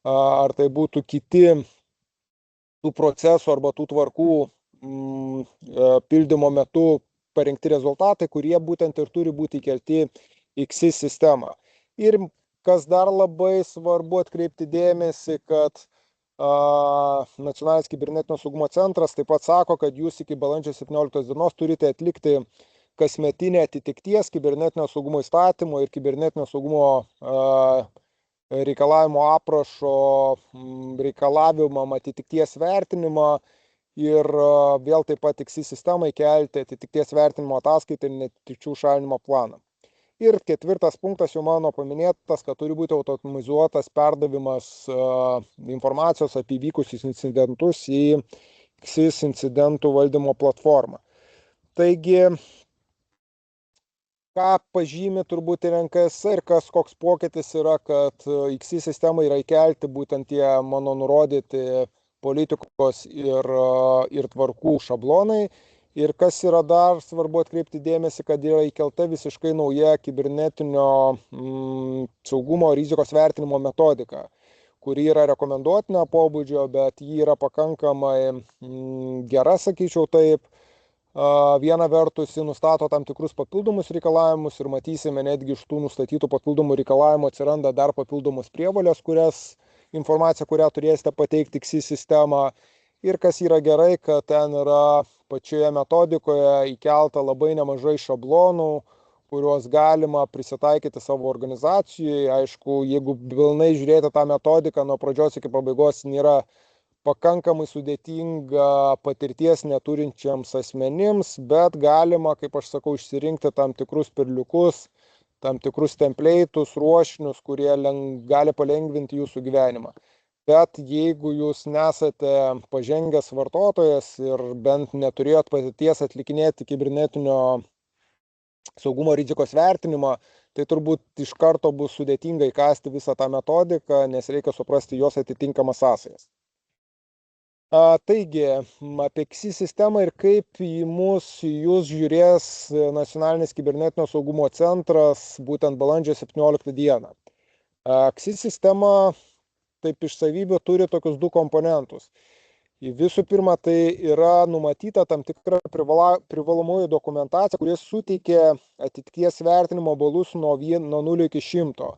ar tai būtų kiti tų procesų arba tų tvarkų pildymo metu parengti rezultatai, kurie būtent ir turi būti įkelti į XI sistemą. Ir kas dar labai svarbu atkreipti dėmesį, kad Nacionalinis kibernetinio saugumo centras taip pat sako, kad jūs iki balandžio 17 dienos turite atlikti kasmetinę atitikties kibernetinio saugumo įstatymo ir kibernetinio saugumo reikalavimo aprašo reikalavimam atitikties vertinimą. ir vėl taip pat IKSI sistemai kelti atitikties vertinimo ataskaitą ir neatitikčių šalinimo planą. Ir ketvirtas punktas jau mano paminėtas, kad turi būti automatizuotas perdavimas informacijos apie įvykusius incidentus į IKSIS incidentų valdymo platformą. Taigi, ką pažymi turbūt ir NKS ir koks pokytis yra, kad IKSI sistemai yra įkelti būtent tie mano nurodyti politikos ir tvarkų šablonai. Ir kas yra dar svarbu atkreipti dėmesį, kad yra įkelta visiškai nauja kibernetinio saugumo rizikos vertinimo metodika, kuri yra rekomenduotina pobūdžio, bet ji yra pakankamai gera, sakyčiau taip. Viena vertus, ji nustato tam tikrus papildomus reikalavimus ir matysime netgi iš tų nustatytų papildomų reikalavimų atsiranda dar papildomos prievolės, informacija, kurią turėsite pateikti IKSI sistemą. Ir kas yra gerai, kad ten yra pačioje metodikoje įkelta labai nemažai šablonų, kuriuos galima prisitaikyti savo organizacijai. Aišku, jeigu pilnai žiūrėti tą metodiką nuo pradžios iki pabaigos, nėra pakankamai sudėtinga patirties neturinčiams asmenims, bet galima, kaip aš sakau, išsirinkti tam tikrus perliukus, tam tikrus templeitus, ruošinius, kurie gali palengvinti jūsų gyvenimą. Bet jeigu jūs nesate pažengęs vartotojas ir bent neturėjot patirties atlikinėti kibernetinio saugumo rizikos vertinimą, tai turbūt iš karto bus sudėtinga įkasti visą tą metodiką, nes reikia suprasti jos atitinkamas sąsajas. Taigi, apie IKSI sistemą ir kaip jūs žiūrės Nacionalinis kibernetinio saugumo centras būtent balandžio 17 dieną. IKSI sistema taip iš savybių turi tokius du komponentus. Visų pirma, tai yra numatyta tam tikra privalomoji dokumentacija, kuris suteikia atitikties vertinimo balus nuo 0 iki 100.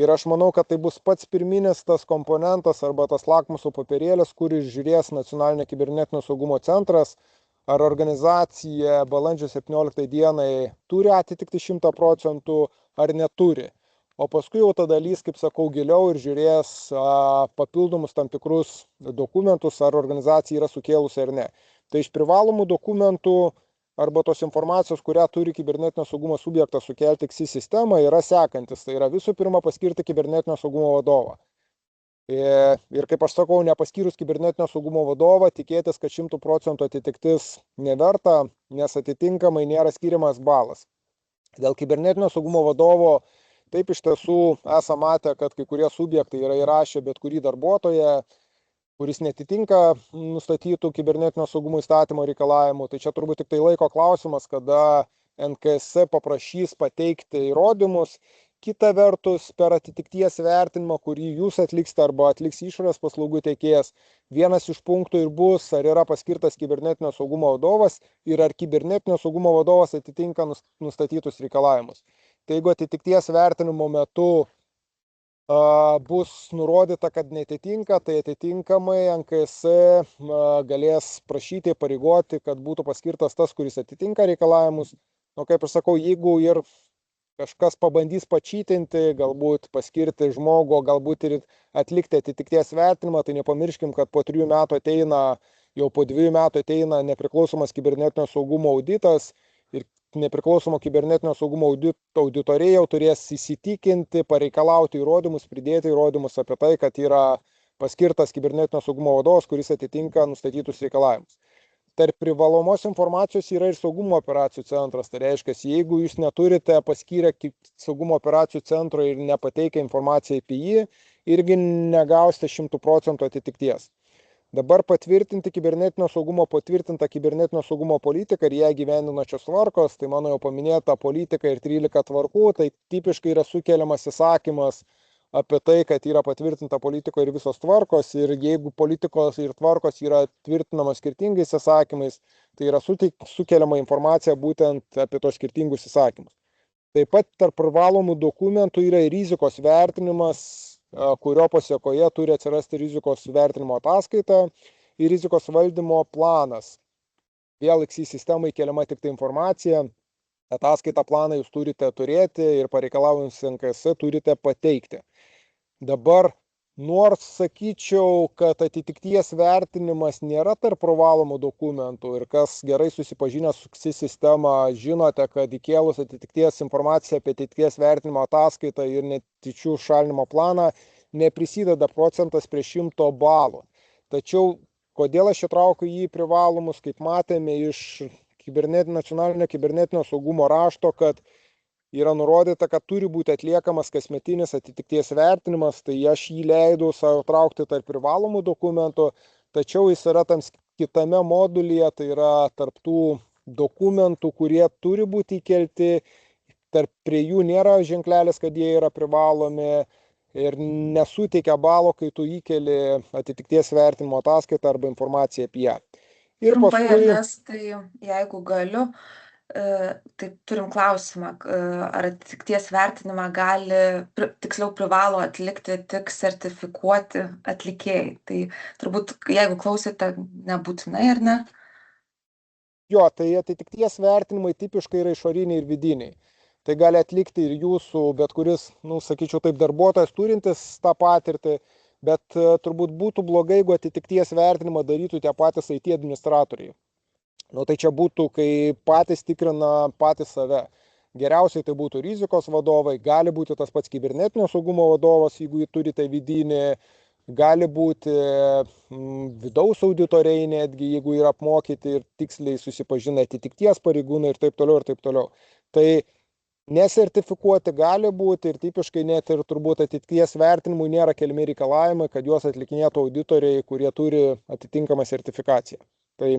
Ir aš manau, kad tai bus pats pirminis tas komponentas arba tas lakmuso popierėlis, kuris žiūrės Nacionalinio kibernetinio saugumo centras, ar organizacija balandžio 17 dienai turi atitikti 100% ar neturi. O paskui jau ta dalis, kaip sakau, giliau ir žiūrės papildomus tam tikrus dokumentus, ar organizacija yra sukėlusi ar ne. Tai iš privalomų dokumentų arba tos informacijos, kurią turi kibernetinio saugumo subjektas sukelti IKSI sistemą, yra sekantis. Tai yra visų pirma paskirti kibernetinio saugumo vadovą. Ir kaip aš sakau, nepaskyrus kibernetinio saugumo vadovą, tikėtis, kad 100% atitiktis neverta, nes atitinkamai nėra skiriamas balas. Dėl kibernetinio saugumo vadovo taip iš tiesų esame matę, kad kai kurie subjektai yra įrašę bet kurį darbuotoją, kuris netitinka nustatytų kibernetinio saugumo įstatymo reikalavimų. Tai čia turbūt tik tai laiko klausimas, kada NKS paprašys pateikti įrodymus. Kita vertus, per atitikties vertinimą, kurį jūs atliksite arba atliks išorės paslaugų teikėjas, vienas iš punktų ir bus, ar yra paskirtas kibernetinio saugumo vadovas ir ar kibernetinio saugumo vadovas atitinka nustatytus reikalavimus. Tai jeigu atitikties vertinimo metu bus nurodyta, kad netitinka, tai atitinkamai NKS galės prašyti, pareigoti, kad būtų paskirtas tas, kuris atitinka reikalavimus. Kaip aš sakau, jeigu ir kažkas pabandys pačytinti, galbūt paskirti žmogų, galbūt ir atlikti atitikties vertinimą, tai nepamirškim, kad po 3 metų ateina, jau po 2 metų ateina nepriklausomas kibernetinio saugumo auditas ir nepriklausomo kibernetinio saugumo auditoriai jau turės įsitikinti, pareikalauti įrodymus, pridėti įrodymus apie tai, kad yra paskirtas kibernetinio saugumo vadovas, kuris atitinka nustatytus reikalavimus. Tarp privalomos informacijos yra ir saugumo operacijų centras. Tai reiškia, jeigu jūs neturite paskyrę saugumo operacijų centro ir nepateikę informaciją apie jį, irgi negausite 100% atitikties. Dabar patvirtinta kibernetinio saugumo politika ir ją gyvendinančios tvarkos, tai mano jau paminėta politika ir 13 tvarkų, tai tipiškai yra sukeliamas įsakymas apie tai, kad yra patvirtinta politika ir visos tvarkos, ir jeigu politikos ir tvarkos yra tvirtinamos skirtingais įsakymais, tai yra sukeliama informacija būtent apie tos skirtingus įsakymus. Taip pat tarp privalomų dokumentų yra ir rizikos vertinimas, kurio pasiekoje turi atsirasti rizikos vertinimo ataskaita ir rizikos valdymo planas. Vėl IKSI sistemai keliama tik tai informacija, ataskaitą planą jūs turite turėti ir pareikalaujant NKS turite pateikti. Dabar Nors sakyčiau, kad atitikties vertinimas nėra tarp privalomų dokumentų ir kas gerai susipažinęs su KSI sistema, žinote, kad įkėlus atitikties informaciją apie atitikties vertinimo ataskaitą ir netyčių šalinimo planą neprisideda procentas prie 100 balų. Tačiau kodėl aš įtraukiu jį į privalomus, kaip matėme iš nacionalinio kibernetinio saugumo rašto, kad yra nurodyta, kad turi būti atliekamas kasmetinis atitikties vertinimas, tai aš jį leidau savo traukti tarp privalomų dokumentų, tačiau jis yra tam kitame modulyje, tai yra tarptų dokumentų, kurie turi būti įkelti, prie jų nėra ženklelis, kad jie yra privalomi ir nesuteikia balo, kai tu įkeli atitikties vertinimo ataskaitą arba informaciją apie ją. Ir Trumpai, paskui... Ernestai, jeigu galiu, tai turim klausimą, ar atitikties vertinimą gali, tiksliau privalo atlikti tik sertifikuoti atlikėjai. Tai turbūt, jeigu klausėte, nebūtinai, ar ne? Jo, tai atitikties vertinimai tipiškai yra išoriniai ir vidiniai. Tai gali atlikti ir jūsų, bet kuris, sakyčiau taip, darbuotojas turintis tą patirtį, bet turbūt būtų blogai, jeigu atitikties vertinimą darytų tie patys IT administratoriai. Tai čia būtų, kai patys tikrina patys save. Geriausiai tai būtų rizikos vadovai, gali būti tas pats kibernetinio saugumo vadovas, jeigu jį turite vidinį, gali būti vidaus auditoriai netgi, jeigu yra apmokyti ir tiksliai susipažina atitikties pareigūnai ir taip toliau ir taip toliau. Tai nesertifikuoti gali būti ir tipiškai net ir turbūt atitikties vertinimui nėra keliami reikalavimai, kad juos atlikinėtų auditoriai, kurie turi atitinkamą sertifikaciją. Tai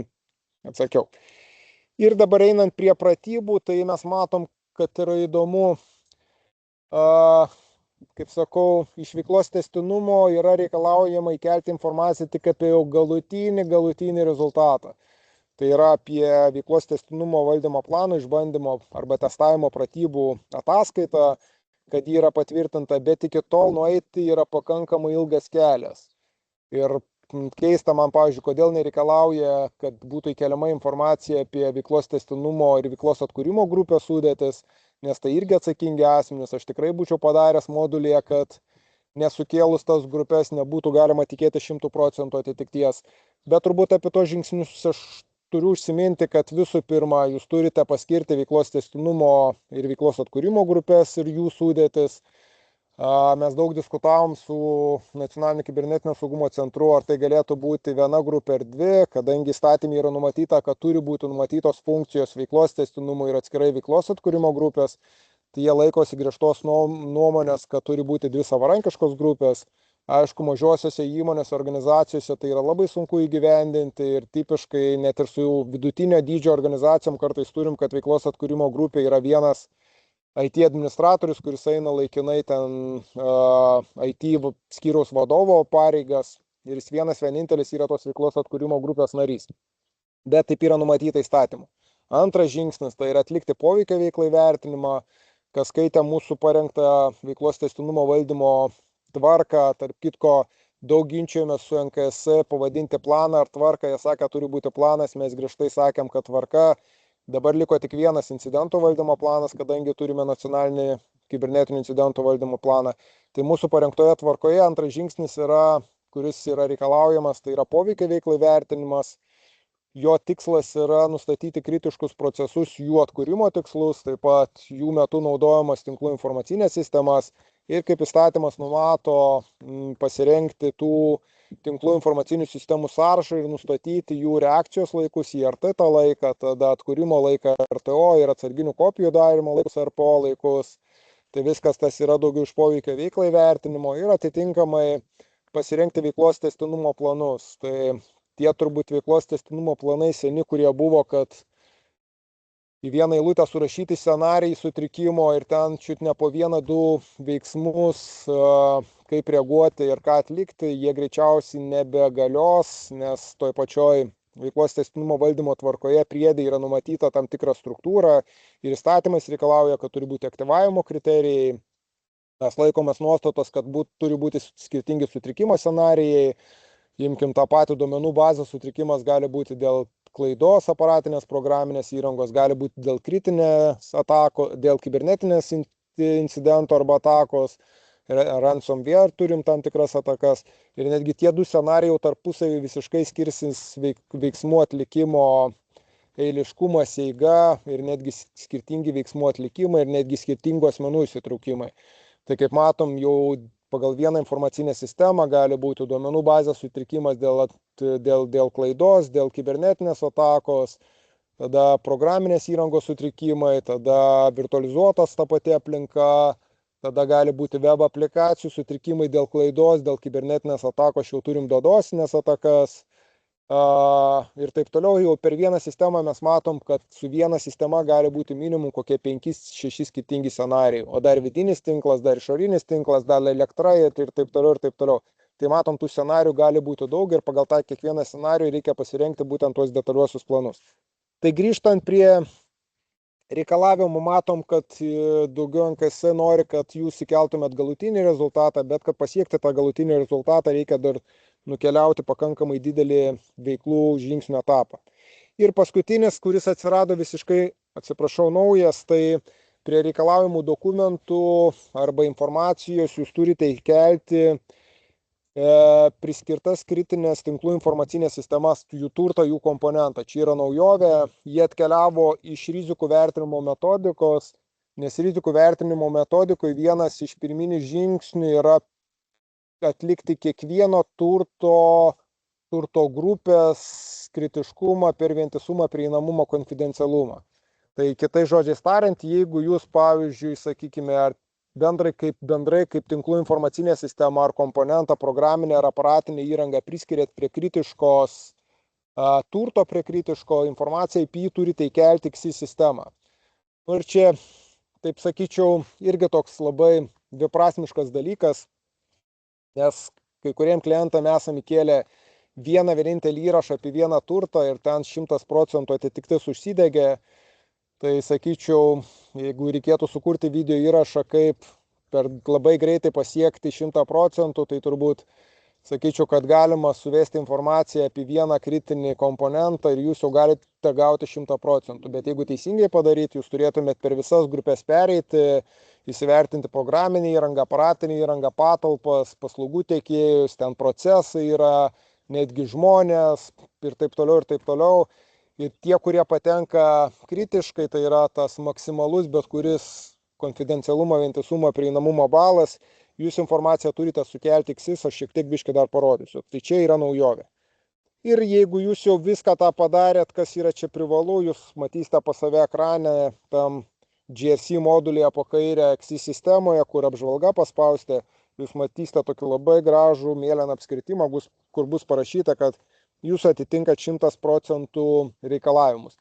atsakiau. Ir dabar einant prie pratybų, tai mes matom, kad yra įdomu, kaip sakau, iš veiklos tęstinumo yra reikalaujama įkelti informaciją tik apie jau galutinį rezultatą. Tai yra apie veiklos tęstinumo valdymo plano išbandymo arba testavimo pratybų ataskaitą, kad ji yra patvirtinta, bet iki tol nueiti yra pakankamai ilgas kelias. Ir keista man, pavyzdžiui, kodėl nereikalauja, kad būtų įkeliama informacija apie veiklos tęstinumo ir veiklos atkūrimo grupės sudėtis, nes tai irgi atsakingi asmenys. Aš tikrai būčiau padaręs modulyje, kad nesukėlus tas grupės nebūtų galima tikėti 100% atitikties. Bet turbūt apie tos žingsnius aš turiu užsiminti, kad visų pirma, jūs turite paskirti veiklos tęstinumo ir veiklos atkūrimo grupės ir jų sudėtis. Mes daug diskutavom su Nacionaliniu kibernetinio saugumo centru, ar tai galėtų būti viena grupė ar dvi, kadangi įstatymė yra numatyta, kad turi būti numatytos funkcijos veiklos tęstinumui ir atskirai veiklos atkūrimo grupės. Tai jie laikosi griežtos nuomonės, kad turi būti dvi savarankiškos grupės. Aišku, mažosiose įmonėse, organizacijose tai yra labai sunku įgyvendinti ir tipiškai net ir su vidutinio dydžio organizacijom kartais turim, kad veiklos atkūrimo grupė yra vienas IT administratorius, kuris eina laikinai ten IT skyriaus vadovo pareigas ir jis vienintelis yra tos veiklos atkūrimo grupės narys. Bet taip yra numatyta įstatymu. Antras žingsnis tai yra atlikti poveikio veiklai vertinimą, kas skaitė mūsų parengtą veiklos tęstinumo valdymo tvarką, tarp kitko daug ginčiojomės su NKS pavadinti planą ar tvarką, jie sakė, turi būti planas, mes griežtai sakėm, kad tvarka. Dabar liko tik vienas incidentų valdymo planas, kadangi turime nacionalinį kibernetinių incidentų valdymo planą. Tai mūsų parengtoje tvarkoje antras žingsnis yra, kuris yra reikalaujamas, tai yra poveikio veiklai vertinimas. Jo tikslas yra nustatyti kritiškus procesus, jų atkūrimo tikslus, taip pat jų metu naudojamas tinklų informacinės sistemas ir kaip įstatymas numato pasirengti tų tinklų informacinių sistemų sąrašą ir nustatyti jų reakcijos laikus į RT laiką, tada atkūrimo laiką RTO ir atsarginių kopijų darimo laikus RPO laikus. Tai viskas tas yra daugiau iš poveikio veiklai vertinimo ir atitinkamai pasirengti veiklos tęstinumo planus. Tai tie turbūt veiklos tęstinumo planai seni, kurie buvo, kad į vieną eilutę surašyti scenarijai sutrikimo ir ten čiut ne po 1-2 veiksmus, kaip reaguoti ir ką atlikti, jie greičiausiai nebegalios, nes toj pačioj veiklos tęstinumo valdymo tvarkoje priedai yra numatyta tam tikra struktūra ir įstatymas reikalauja, kad turi būti aktyvavimo kriterijai. Mes laikomės nuostatos, kad turi būti skirtingi sutrikimo scenarijai. Imkim tą patį duomenų bazės sutrikimas gali būti dėl klaidos aparatinės programinės įrangos, gali būti dėl kritinės atakos, dėl kibernetinės incidento arba atakos. ransomware turim tam tikras atakas ir netgi tie du scenarijai tarpusavį visiškai skirsis veiksmų atlikimo eiliškumas, eiga ir netgi skirtingi veiksmų atlikimai ir netgi skirtingų asmenų įsitraukimai. Tai kaip matom, jau pagal vieną informacinę sistemą gali būti duomenų bazės sutrikimas dėl klaidos, dėl kibernetinės atakos, tada programinės įrangos sutrikimai, tada virtualizuotas ta pati aplinka, tada gali būti web aplikacijų sutrikimai dėl klaidos, dėl kibernetinės atakos, jau turim dodosinės atakas. Ir taip toliau, jau per vieną sistemą mes matom, kad su viena sistema gali būti minimum kokie 5-6 skirtingi scenarijai, o dar vidinis tinklas, dar išorinis tinklas, dar elektra ir taip toliau ir taip toliau. Tai matom, tų scenarijų gali būti daug ir pagal tą kiekvieną scenarijų reikia pasirengti būtent tuos detaliuosius planus. Tai grįžtant prie reikalavimų, matom, kad daugiau NKS nori, kad jūs įkeltumėt galutinį rezultatą, bet kad pasiekti tą galutinį rezultatą reikia dar nukeliauti pakankamai didelį veiklų žingsnių etapą. Ir paskutinis, kuris atsirado visiškai, atsiprašau, naujas, tai prie reikalavimų dokumentų arba informacijos jūs turite įkelti priskirtas kritinės tinklų informacinės sistemas, jų turtą, jų komponentą. Čia yra naujovė, jie atkeliavo iš rizikų vertinimo metodikos, nes rizikų vertinimo metodikoje vienas iš pirminių žingsnių yra atlikti kiekvieno turto grupės kritiškumą per vientisumą, prieinamumą, konfidencialumą. Tai kitais žodžiais tariant, jeigu jūs, pavyzdžiui, sakykime, ar bendrai kaip tinklų informacinė sistema ar komponentą, programinę ar aparatinę įrangą priskiriat prie kritiškos turto, prie kritiško informaciją, apie jį turite įkelti XI sistemą. Ir čia, taip sakyčiau, irgi toks labai dviprasmiškas dalykas, nes kai kuriem klientam esam įkėlę vieną vienintelį įrašą apie vieną turtą ir ten 100% atitiktis užsidegė. Tai sakyčiau, jeigu reikėtų sukurti video įrašą, kaip labai greitai pasiekti 100%, tai turbūt sakyčiau, kad galima suvesti informaciją apie vieną kritinį komponentą ir jūs jau galite gauti 100%. Bet jeigu teisingai padaryti, jūs turėtumėt per visas grupės pereiti, įsivertinti programinį įrangą, aparatinį įrangą, patalpas, paslaugų tiekėjus, ten procesai yra, netgi žmonės ir taip toliau ir taip toliau. Ir tie, kurie patenka kritiškai, tai yra tas maksimalus, bet kuris konfidencialumo, vientisumo, prieinamumo balas, jūs informaciją turite sukelti XIS, aš šiek tiek biškį dar parodysiu. Tai čia yra naujovė. Ir jeigu jūs jau viską tą padarėt, kas yra čia privalu, jūs matysite pas save ekrane tam GRC modulėje po kairę XIS sistemoje, kur apžvalga paspaustė, jūs matysite tokį labai gražų mėlyną apskritimą, kur bus parašyta, kad jūs atitinkat 100% reikalavimus.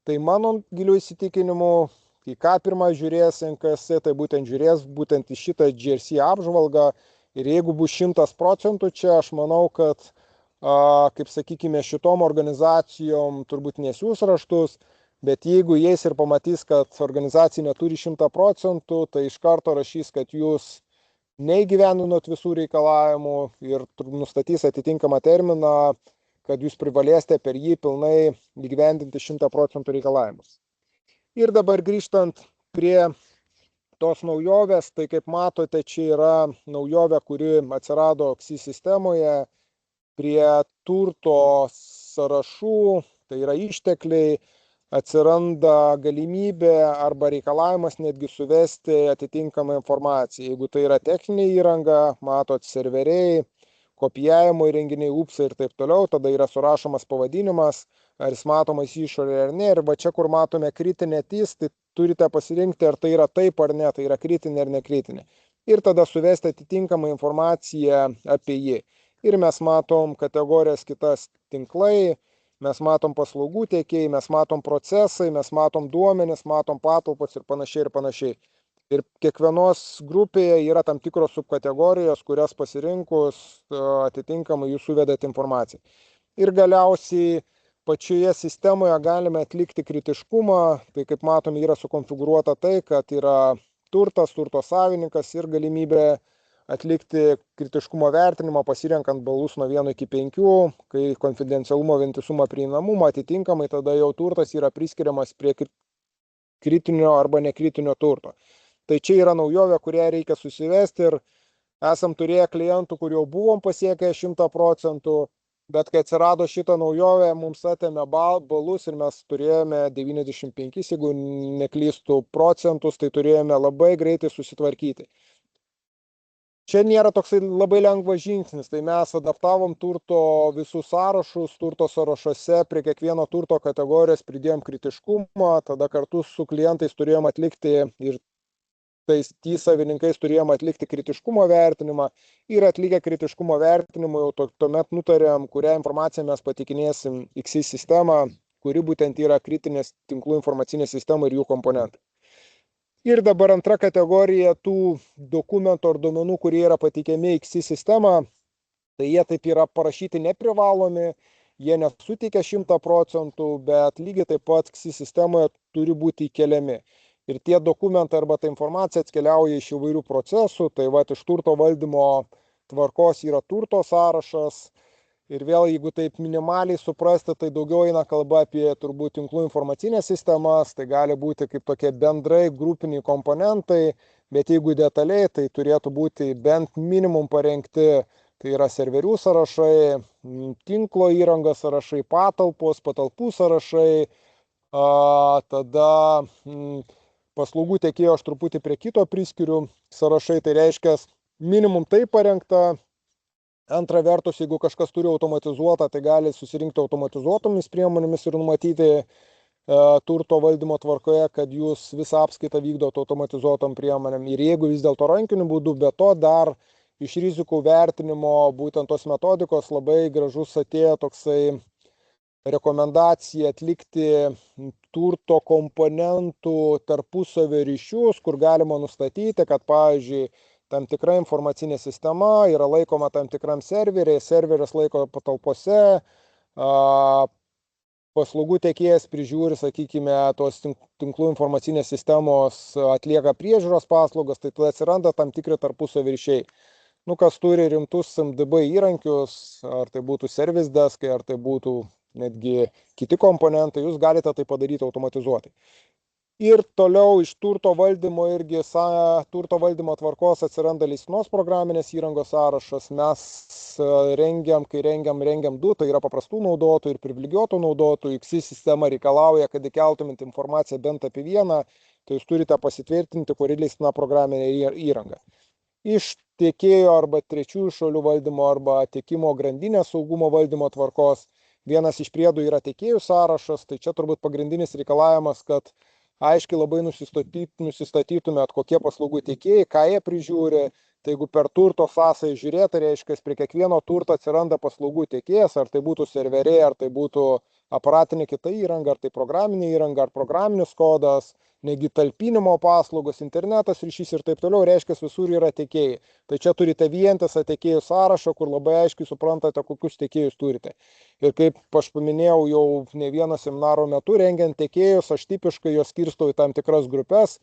Tai mano giliu įsitikinimu, į ką pirmą žiūrės NKS, tai būtent žiūrės būtent į šitą GRC apžvalgą ir jeigu bus 100% čia, aš manau, kad, kaip sakykime, šitom organizacijom turbūt nesiūs raštus, bet jeigu jais ir pamatys, kad organizacija neturi 100%, tai iš karto rašys, kad jūs neįgyvendinot visų reikalavimų ir nustatys atitinkamą terminą, kad jūs privalėsite per jį pilnai įgyvendinti 100% reikalavimus. Ir dabar grįžtant prie tos naujovės, tai kaip matote, čia yra naujovė, kuri atsirado XIS sistemoje prie turto sąrašų, tai yra ištekliai, atsiranda galimybė arba reikalavimas netgi suvesti atitinkamą informaciją. Jeigu tai yra techninė įranga, matot serveriai, kopijavimo įrenginiai, upsai ir taip toliau, tada yra surašomas pavadinimas, ar jis matomas išorėje ar ne. Ir va čia, kur matome kritinę TIS, tai turite pasirinkti, ar tai yra taip ar ne, tai yra kritinė ar nekritinė. Ir tada suvesti atitinkamą informaciją apie jį. Ir mes matom kategorijas kitas tinklai, mes matom paslaugų tiekėjai, mes matom procesai, mes matom duomenis, matom patalpas ir panašiai ir panašiai. Ir kiekvienos grupėje yra tam tikros subkategorijos, kurias pasirinkus atitinkamai jūs suvedat informaciją. Ir galiausiai pačioje sistemoje galime atlikti kritiškumą, tai kaip matome yra sukonfigūruota tai, kad yra turtas, turto savininkas ir galimybė atlikti kritiškumo vertinimą pasirenkant balus nuo 1 iki 5, kai konfidencialumo, vientisumo, prieinamumą atitinkamai tada jau turtas yra priskiriamas prie kritinio arba nekritinio turto. Tai čia yra naujovė, kurią reikia susivesti ir Esam turėję klientų, kur jau buvom pasiekę 100%, bet kai atsirado šitą naujovę, mums atėmė balus ir mes turėjome 95, jeigu neklystų, procentus, tai turėjome labai greitai susitvarkyti. Čia nėra toksai labai lengvas žingsnis, tai mes adaptavom turto visus sąrašus, turto sąrašuose prie kiekvieno turto kategorijos pridėjom kritiškumą, tada kartu su klientais turėjom atlikti ir tais savininkais turėjom atlikti kritiškumo vertinimą ir atlikę kritiškumo vertinimą jau tuomet nutarėm, kurią informaciją mes patikinėsim XI sistemą, kuri būtent yra kritinės tinklų informacinė sistema ir jų komponentai. Ir dabar antra kategorija tų dokumentų ar duomenų, kurie yra pateikiami XI sistemą, tai jie taip yra parašyti neprivalomi, jie nesuteikia 100%, bet lygiai taip pat XI sistemoje turi būti įkeliami. Ir tie dokumentai arba ta informacija atkeliauja iš įvairių procesų, tai va iš turto valdymo tvarkos yra turto sąrašas. Ir vėl, jeigu taip minimaliai suprasti, tai daugiau eina kalba apie turbūt tinklų informacinės sistemas, tai gali būti kaip tokie bendrai grupiniai komponentai, bet jeigu detaliai, tai turėtų būti bent minimum parengti, tai yra serverių sąrašai, tinklo įrangos sąrašai, patalpų sąrašai, tada paslaugų tiekėjo aš truputį prie kito priskiriu sąrašai, tai reiškia minimum tai parengta. Antra vertus, jeigu kažkas turi automatizuotą, tai gali susirinkti automatizuotomis priemonėmis ir numatyti turto valdymo tvarkoje, kad jūs visą apskaitą vykdote automatizuotom priemonėm. Ir jeigu vis dėlto rankiniu būdu, be to dar iš rizikų vertinimo būtent tos metodikos labai gražus atėjo toksai rekomendacija atlikti turto komponentų tarpusavio ryšius, kur galima nustatyti, kad, pavyzdžiui, tam tikra informacinė sistema yra laikoma tam tikram serveriai, serveris laiko patalpose, paslaugų tiekėjas prižiūri, sakykime, tos tinklų informacinės sistemos atlieka priežiūros paslaugas, tai tada atsiranda tam tikri tarpusavio ryšiai. Kas turi rimtus MDB įrankius, ar tai būtų service deskai, ar tai būtų netgi kiti komponentai, jūs galite tai padaryti automatizuotai. Ir toliau iš turto valdymo irgi turto valdymo tvarkos atsiranda leistinos programinės įrangos sąrašas. Mes kai rengiam du, tai yra paprastų naudotojų ir privilegijuotų naudotojų. XI sistema reikalauja, kad įkeltumėt informaciją bent apie vieną, tai jūs turite pasitvirtinti, kuri leistina programinė įranga. Iš tiekėjo arba trečiųjų šalių valdymo arba tiekimo grandinės saugumo valdymo tvarkos vienas iš priedų yra tiekėjų sąrašas, tai čia turbūt pagrindinis reikalavimas, kad aiškiai labai nusistatytumėt, kokie paslaugų tiekėjai, ką jie prižiūri. Tai jeigu per turto sąsąją žiūrėti, tai reiškia, prie kiekvieno turto atsiranda paslaugų tiekėjas, ar tai būtų serveriai, ar tai būtų aparatinė kita įranga, ar tai programinė įranga, ar programinis kodas, negi talpinimo paslaugos, internetas ryšys ir taip toliau, reiškia, visur yra tiekėjai. Tai čia turite vientisą tiekėjų sąrašą, kur labai aiškiai suprantate, kokius tiekėjus turite. Ir kaip aš paminėjau jau ne vieno seminaro metu, rengiant tiekėjus, aš tipiškai juos skirstau į tam tikras grupės.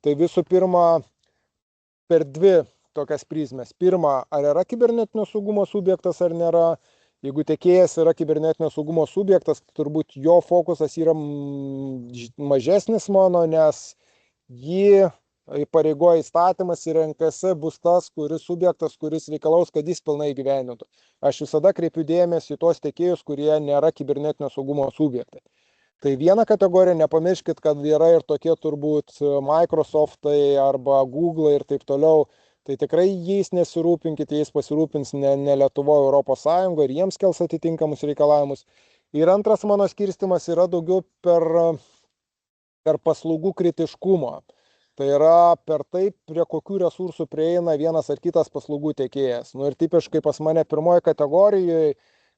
Tai visų pirma, per dvi tokias prizmes. Pirma, ar yra kibernetinio saugumo subjektas ar nėra. Jeigu tiekėjas yra kibernetinio saugumo subjektas, turbūt jo fokusas yra mažesnis mano, nes jį įpareigoja įstatymas ir NKS bus tas subjektas, kuris reikalaus, kad jis pilnai įgyvendintų. Aš visada kreipiu dėmesį į tos tiekėjus, kurie nėra kibernetinio saugumo subjektai. Tai viena kategorija, nepamirškit, kad yra ir tokie turbūt Microsoftai arba Google ir taip toliau. Tai tikrai jais nesirūpinkite, jais pasirūpins ne Lietuvoje, Europos Sąjungoje ir jiems kels atitinkamus reikalavimus. Ir antras mano skirstimas yra daugiau per paslaugų kritiškumą. Tai yra per tai, prie kokių resursų prieina vienas ar kitas paslaugų tiekėjas. Ir tipiškai pas mane pirmoje kategorijoje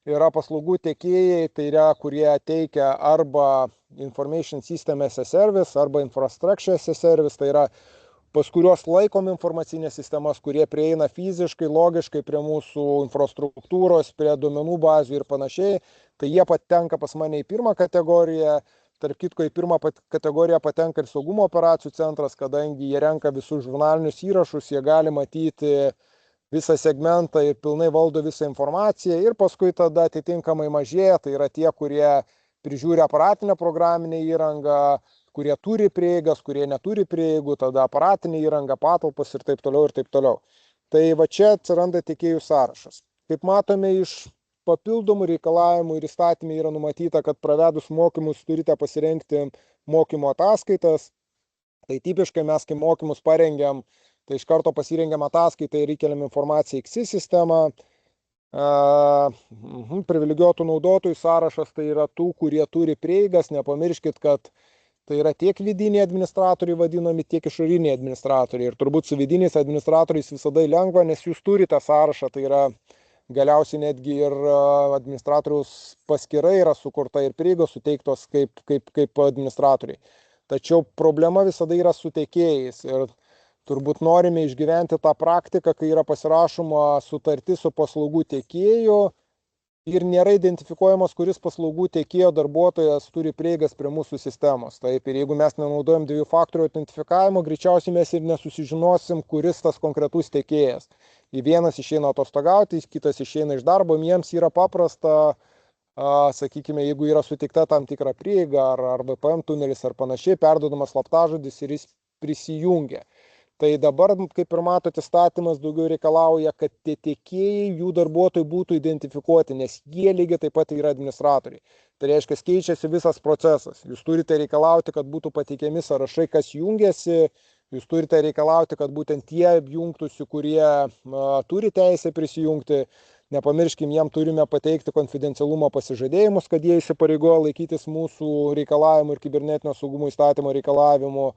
yra paslaugų tiekėjai, tai yra, kurie teikia arba Information System as a Service, arba Infrastructure as a Service, tai yra pas kuriuos laikom informacinės sistemas, kurie prieina fiziškai, logiškai prie mūsų infrastruktūros, prie duomenų bazių ir panašiai, tai jie patenka pas mane į pirmą kategoriją. Tarp kitko, į pirmą kategoriją patenka ir saugumo operacijų centras, kadangi jie renka visus žurnalinius įrašus, jie gali matyti visą segmentą ir pilnai valdo visą informaciją ir paskui tada atitinkamai mažėja, tai yra tie, kurie prižiūri aparatinę programinę įrangą, kurie turi prieigas, kurie neturi prieigų, tada aparatinė įranga, patalpos ir taip toliau ir taip toliau. Tai va čia atsiranda tiekėjų sąrašas. Kaip matome iš papildomų reikalavimų ir įstatymė yra numatyta, kad pravedus mokymus turite pasirengti mokymo ataskaitas. Tai tipiškai mes, kai mokymus parengiam, tai iš karto pasirengiam ataskaitą ir įkeliam informaciją į XI sistemą. Privilegijuotų naudotojų sąrašas tai yra tų, kurie turi prieigas. Nepamirškit, kad tai yra tiek vidiniai administratoriai vadinami, tiek išoriniai administratoriai. Ir turbūt su vidiniais administratoriais visada lengva, nes jūs turite sąrašą, tai yra galiausiai netgi ir administratoriaus paskyra yra sukurta ir prieigos suteiktos kaip administratoriai. Tačiau problema visada yra su tiekėjais ir turbūt norime išgyventi tą praktiką, kai yra pasirašoma sutartis su paslaugų tiekėju ir nėra identifikuojamas, kuris paslaugų tiekėjo darbuotojas turi prieigas prie mūsų sistemos. Taip, ir jeigu mes nenaudojam dviejų faktorių identifikavimo, greičiausiai mes ir nesusižinosim, kuris tas konkretus tiekėjas. Į vienas išeina atostogauti, kitas išeina iš darbo, jiems yra paprasta, sakykime, jeigu yra suteikta tam tikra prieiga ar VPN tunelis ar panašiai, perduodamas slaptažodis ir jis prisijungia. Tai dabar, kaip ir matote, įstatymas daugiau reikalauja, kad tie tiekėjai, jų darbuotojai būtų identifikuoti, nes jie lygiai taip pat yra administratoriai. Tai reiškia, keičiasi visas procesas. Jūs turite reikalauti, kad būtų pateikiami sąrašai, kas jungiasi, jūs turite reikalauti, kad būtent tie jungtųsi, kurie turi teisę prisijungti. Nepamirškim, jiem turime pateikti konfidencialumo pasižadėjimus, kad jie įsipareigoja laikytis mūsų reikalavimų ir kibernetinio saugumo įstatymo reikalavimų.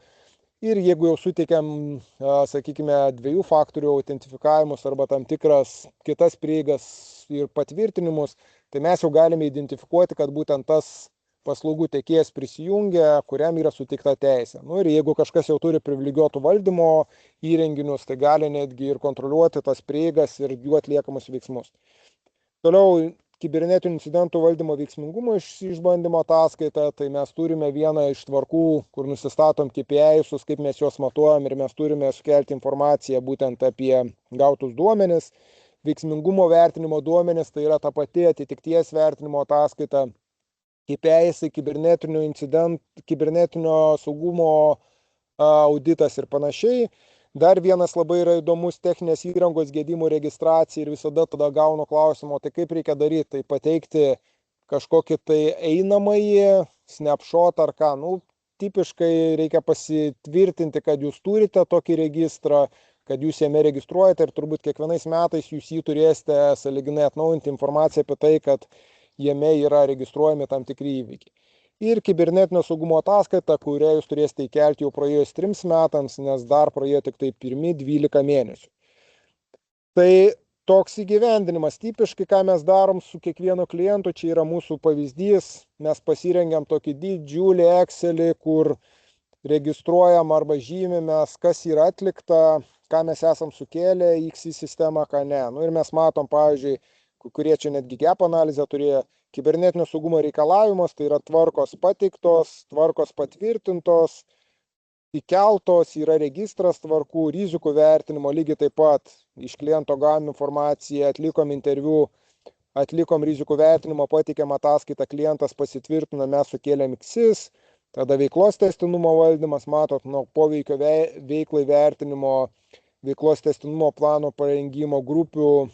Ir jeigu jau suteikiam, sakykime, dviejų faktorių autentifikavimus arba tam tikras kitas prieigas ir patvirtinimus, tai mes jau galime identifikuoti, kad būtent tas paslaugų tiekėjas prisijungia, kuriam yra suteikta teisė. Ir jeigu kažkas jau turi privilegijuotų valdymo įrenginius, tai gali netgi ir kontroliuoti tas prieigas ir jų atliekamus veiksmus. Toliau, kibernetinių incidentų valdymo veiksmingumo išbandymo ataskaita, tai mes turime vieną iš tvarkų, kur nusistatom KPI-sus, kaip mes juos matuojam ir mes turime sukelti informaciją būtent apie gautus duomenis. Veiksmingumo vertinimo duomenis, tai yra ta pati atitikties vertinimo ataskaita. KPI-ai, kibernetinio saugumo auditas ir panašiai. Dar vienas labai yra įdomus techninės įrangos gedimų registracija ir visada tada gaunu klausimą, tai kaip reikia daryti, tai pateikti kažkokį tai einamąjį snapshot ar ką. Tipiškai reikia pasitvirtinti, kad jūs turite tokį registrą, kad jūs jame registruojate ir turbūt kiekvienais metais jūs jį turėsite sąlyginai atnaujinti informaciją apie tai, kad jame yra registruojami tam tikri įvykiai. Ir kibernetinio saugumo ataskaita, kurią jūs turėsite įkelti jau praėjus 3 metams, nes dar praėjo tik tai pirmi 12 mėnesių. Tai toks įgyvendinimas. Tipiškai, ką mes darom su kiekvienu klientu, čia yra mūsų pavyzdys. Mes pasirengiam tokį didžiulį Excelį, kur registruojam arba žymimės, kas yra atlikta, ką mes esam sukėlę į XI sistemą, ką ne. Ir mes matom, pavyzdžiui, kurie čia netgi gap analizę turėjo, kibernetinio saugumo reikalavimus, tai yra tvarkos pateiktos, tvarkos patvirtintos, įkeltos, yra registras tvarkų, rizikų vertinimo, lygiai taip pat iš kliento gavom informaciją, atlikom interviu, atlikom rizikų vertinimo, pateikėm ataskaitą, klientas pasitvirtino, mes sukėlėm XIS, tada veiklos tęstinumo valdymas, matot, nuo poveikio veiklai vertinimo, veiklos tęstinumo plano parengimo, grupių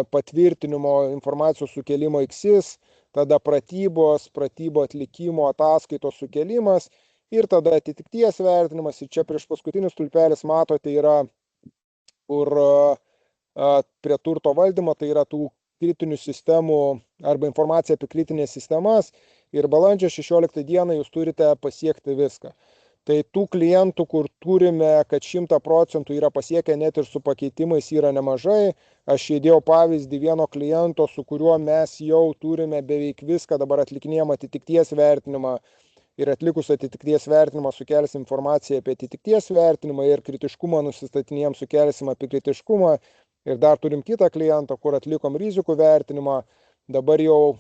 patvirtinimo, informacijos sukėlimo XIS, tada pratybų atlikimo ataskaitos sukėlimas ir tada atitikties vertinimas. Ir čia prieš paskutinis stulpelis matote yra, kur prie turto valdymo, tai yra tų kritinių sistemų arba informacija apie kritinės sistemas ir balandžio 16 dieną jūs turite pasiekti viską. Tai tų klientų, kur turime, kad 100% yra pasiekę net ir su pakeitimais, yra nemažai. Aš įdėjau pavyzdį vieno kliento, su kuriuo mes jau turime beveik viską, dabar atlikinėjom atitikties vertinimą ir atlikus atitikties vertinimą sukelsim informaciją apie atitikties vertinimą ir kritiškumą nusistatinėjom sukelsim apie kritiškumą. Ir dar turim kitą klientą, kur atlikom rizikų vertinimą. Dabar jau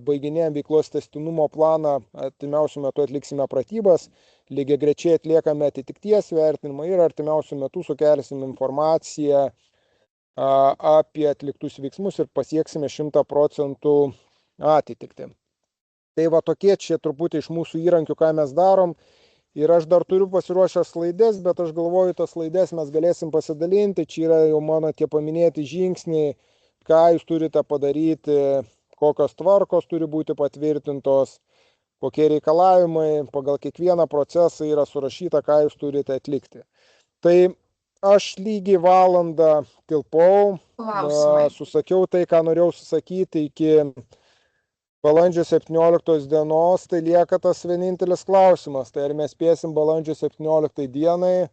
baiginėjom veiklos tęstinumo planą, artimiausiu metu atliksime pratybas, lygiai grečiai atliekame atitikties vertinimą ir artimiausiu metu sukelsim informaciją apie atliktus veiksmus ir pasieksime 100% atitikti. Tai va tokie čia truputį iš mūsų įrankių, ką mes darom. Ir aš dar turiu pasiruošęs slaides, bet aš galvoju, tas slaides mes galėsim pasidalinti. Čia yra jau mano tie paminėti žingsniai, ką jūs turite padaryti, kokios tvarkos turi būti patvirtintos, kokie reikalavimai, pagal kiekvieną procesą yra surašyta, ką jūs turite atlikti. Tai aš lygiai valandą tilpau, susakiau tai, ką norėjau susakyti iki balandžio 17 dienos, tai lieka tas vienintelis klausimas. Tai ar mes spėsim balandžio 17 dienai,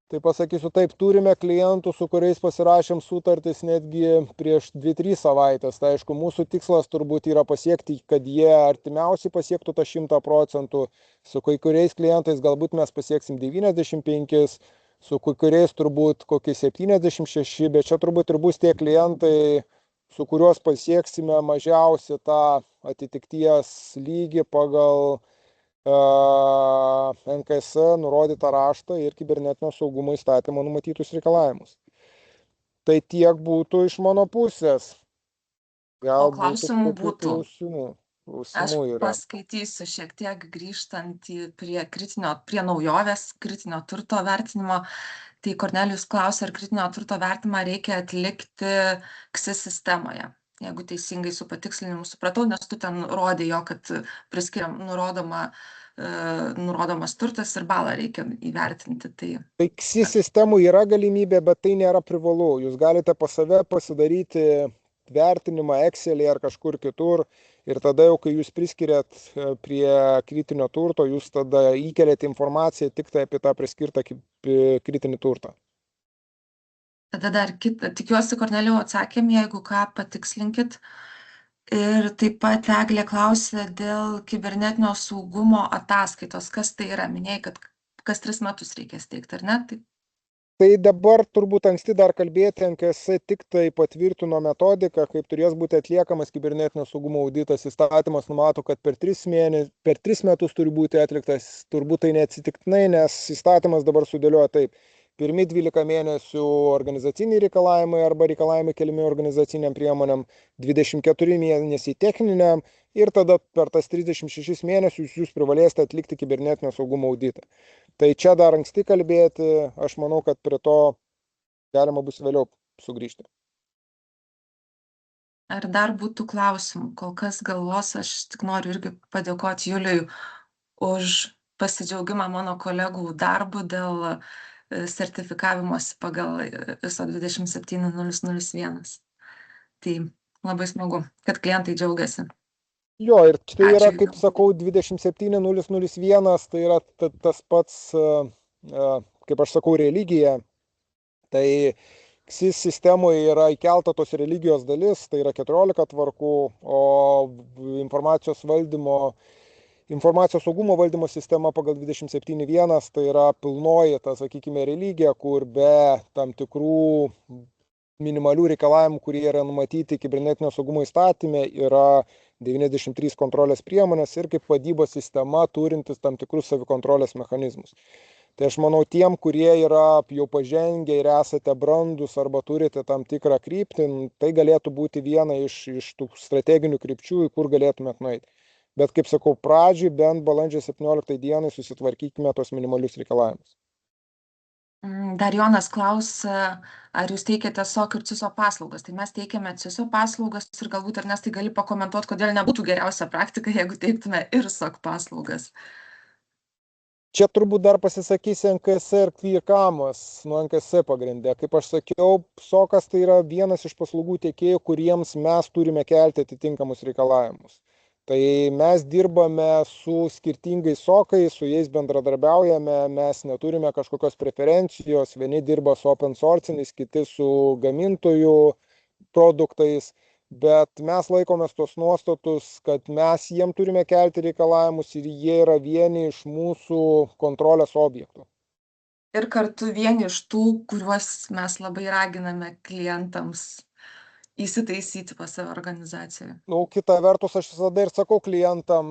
tai pasakysiu taip, turime klientų, su kuriais pasirašėm sutartis netgi prieš 2-3 savaitės. Tai aišku, mūsų tikslas turbūt yra pasiekti, kad jie artimiausiai pasiektų tą 100%. Su kai kuriais klientais galbūt mes pasieksim 95%, su kai kuriais turbūt kokie 76%, bet čia turbūt ir bus tie klientai, su kuriuos pasieksime mažiausiai tą atitikties lygį pagal NKS nurodytą raštą ir kibernetinio saugumo įstatymo numatytus reikalavimus. Tai tiek būtų iš mano pusės. O klausimų būtų. Klausimų yra. Paskaitysiu šiek tiek grįžtant prie naujovės kritinio turto vertinimo. Tai Kornelijus klausia, ar kritinio turto vertinimą reikia atlikti KSI sistemoje. Jeigu teisingai su patikslinimu supratau, nes tu ten rodė jo, kad priskiriam nurodomas turtas ir balą reikia įvertinti. Tai KSI sistemų yra galimybė, bet tai nėra privalu. Jūs galite pas save pasidaryti vertinimą Excel'e ar kažkur kitur ir tada jau, kai jūs priskiriat prie kritinio turto, jūs tada įkeliate informaciją tik tai apie tą priskirtą kritinį turtą. Tada dar tikiuosi, Kornelijau, atsakėm, jeigu ką, patikslinkit. Ir taip pat Eglė klausė dėl kibernetinio saugumo ataskaitos. Kas tai yra? Minėjai, kad kas 3 metus reikės teikti, ar ne? Tai dabar turbūt anksti dar kalbėti, NKS tik tai patvirtino metodiką, kaip turės būti atliekamas kibernetinio saugumo auditas. Įstatymas numato, kad per 3 metus turi būti atliktas, turbūt tai neatsitiktinai, nes įstatymas dabar sudėlioja taip. Pirmi 12 mėnesių organizaciniai reikalavimai arba reikalavimai keliami organizaciniam priemonėm, 24 mėnesiai techniniam ir tada per tas 36 mėnesius jūs privalėsite atlikti kibernetinio saugumo auditą. Tai čia dar anksti kalbėti, aš manau, kad prie to galima bus vėliau sugrįžti. Ar dar būtų klausimų? Kol kas galvos, aš tik noriu irgi padėkoti Juliui už pasidžiaugimą mano kolegų darbu dėl sertifikavimosi pagal ISO 27001. Tai labai smagu, kad klientai džiaugiasi. Jo, ir tai yra, kaip sakau, 27001, tai yra tas pats, kaip aš sakau, religija. Tai KSI sistemoje yra įkelta tos religijos dalis, tai yra 14 tvarkų, o informacijos saugumo valdymo sistema pagal 271, tai yra pilnoji, ta, sakykime, religija, kur be tam tikrų minimalių reikalavimų, kurie yra numatyti kibernetinio saugumo įstatyme, yra 93 kontrolės priemonės ir kaip vadybos sistema turintis tam tikrus savikontrolės mechanizmus. Tai aš manau, tiem, kurie yra jau pažengę ir esate brandus arba turite tam tikrą kryptį, tai galėtų būti viena iš tų strateginių krypčių, į kur galėtumėt nueiti. Bet, kaip sakau, pradžiui bent balandžio 17 dienai susitvarkykime tos minimalius reikalavimus. Dar Jonas klausia, ar jūs teikiate SOC ir CISO paslaugas. Tai mes teikiame CISO paslaugas ir galbūt, Ernestai, gali pakomentuoti, kodėl nebūtų geriausia praktika, jeigu teiktume ir SOC paslaugas. Čia turbūt dar pasisakys NKS ir KVIRKAMas, nuo NKS pagrindė. Kaip aš sakiau, SOCas tai yra vienas iš paslaugų tiekėjų, kuriems mes turime kelti atitinkamus reikalavimus. Tai mes dirbame su skirtingais SOCais, su jais bendradarbiaujame, mes neturime kažkokios preferencijos, vieni dirba su open sourciniais, kiti su gamintojų produktais, bet mes laikomės tos nuostatus, kad mes jiem turime kelti reikalavimus ir jie yra vieni iš mūsų kontrolės objektų. Ir kartu vieni iš tų, kuriuos mes labai raginame klientams įsitaisyti pas savo organizaciją. Kita vertus, aš visada ir sakau klientam,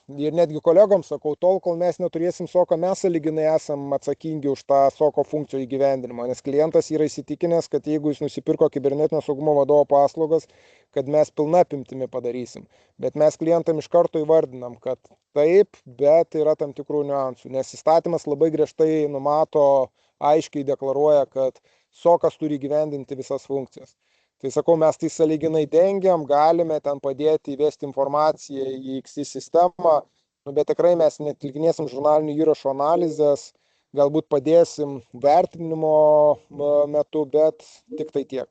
ir netgi kolegoms sakau, tol, kol mes neturėsim SOCO, mes sąlyginai esam atsakingi už tą SOCO funkcijų įgyvendinimą, nes klientas yra įsitikinęs, kad jeigu jis nusipirko kibernetinio saugumo vadovo paslaugas, kad mes pilna apimtimi padarysim. Bet mes klientam iš karto įvardinam, kad taip, bet yra tam tikrų niuansų, nes įstatymas labai griežtai numato, aiškiai deklaruoja, kad SOCas turi įgyvendinti visas funkcijas. Tai sakau, mes tai sąlyginai dengiam, galime ten padėti įvesti informaciją į XI sistemą, bet tikrai mes netlikinėsim žurnalinių įrašų analizės, galbūt padėsim vertinimo metu, bet tik tai tiek.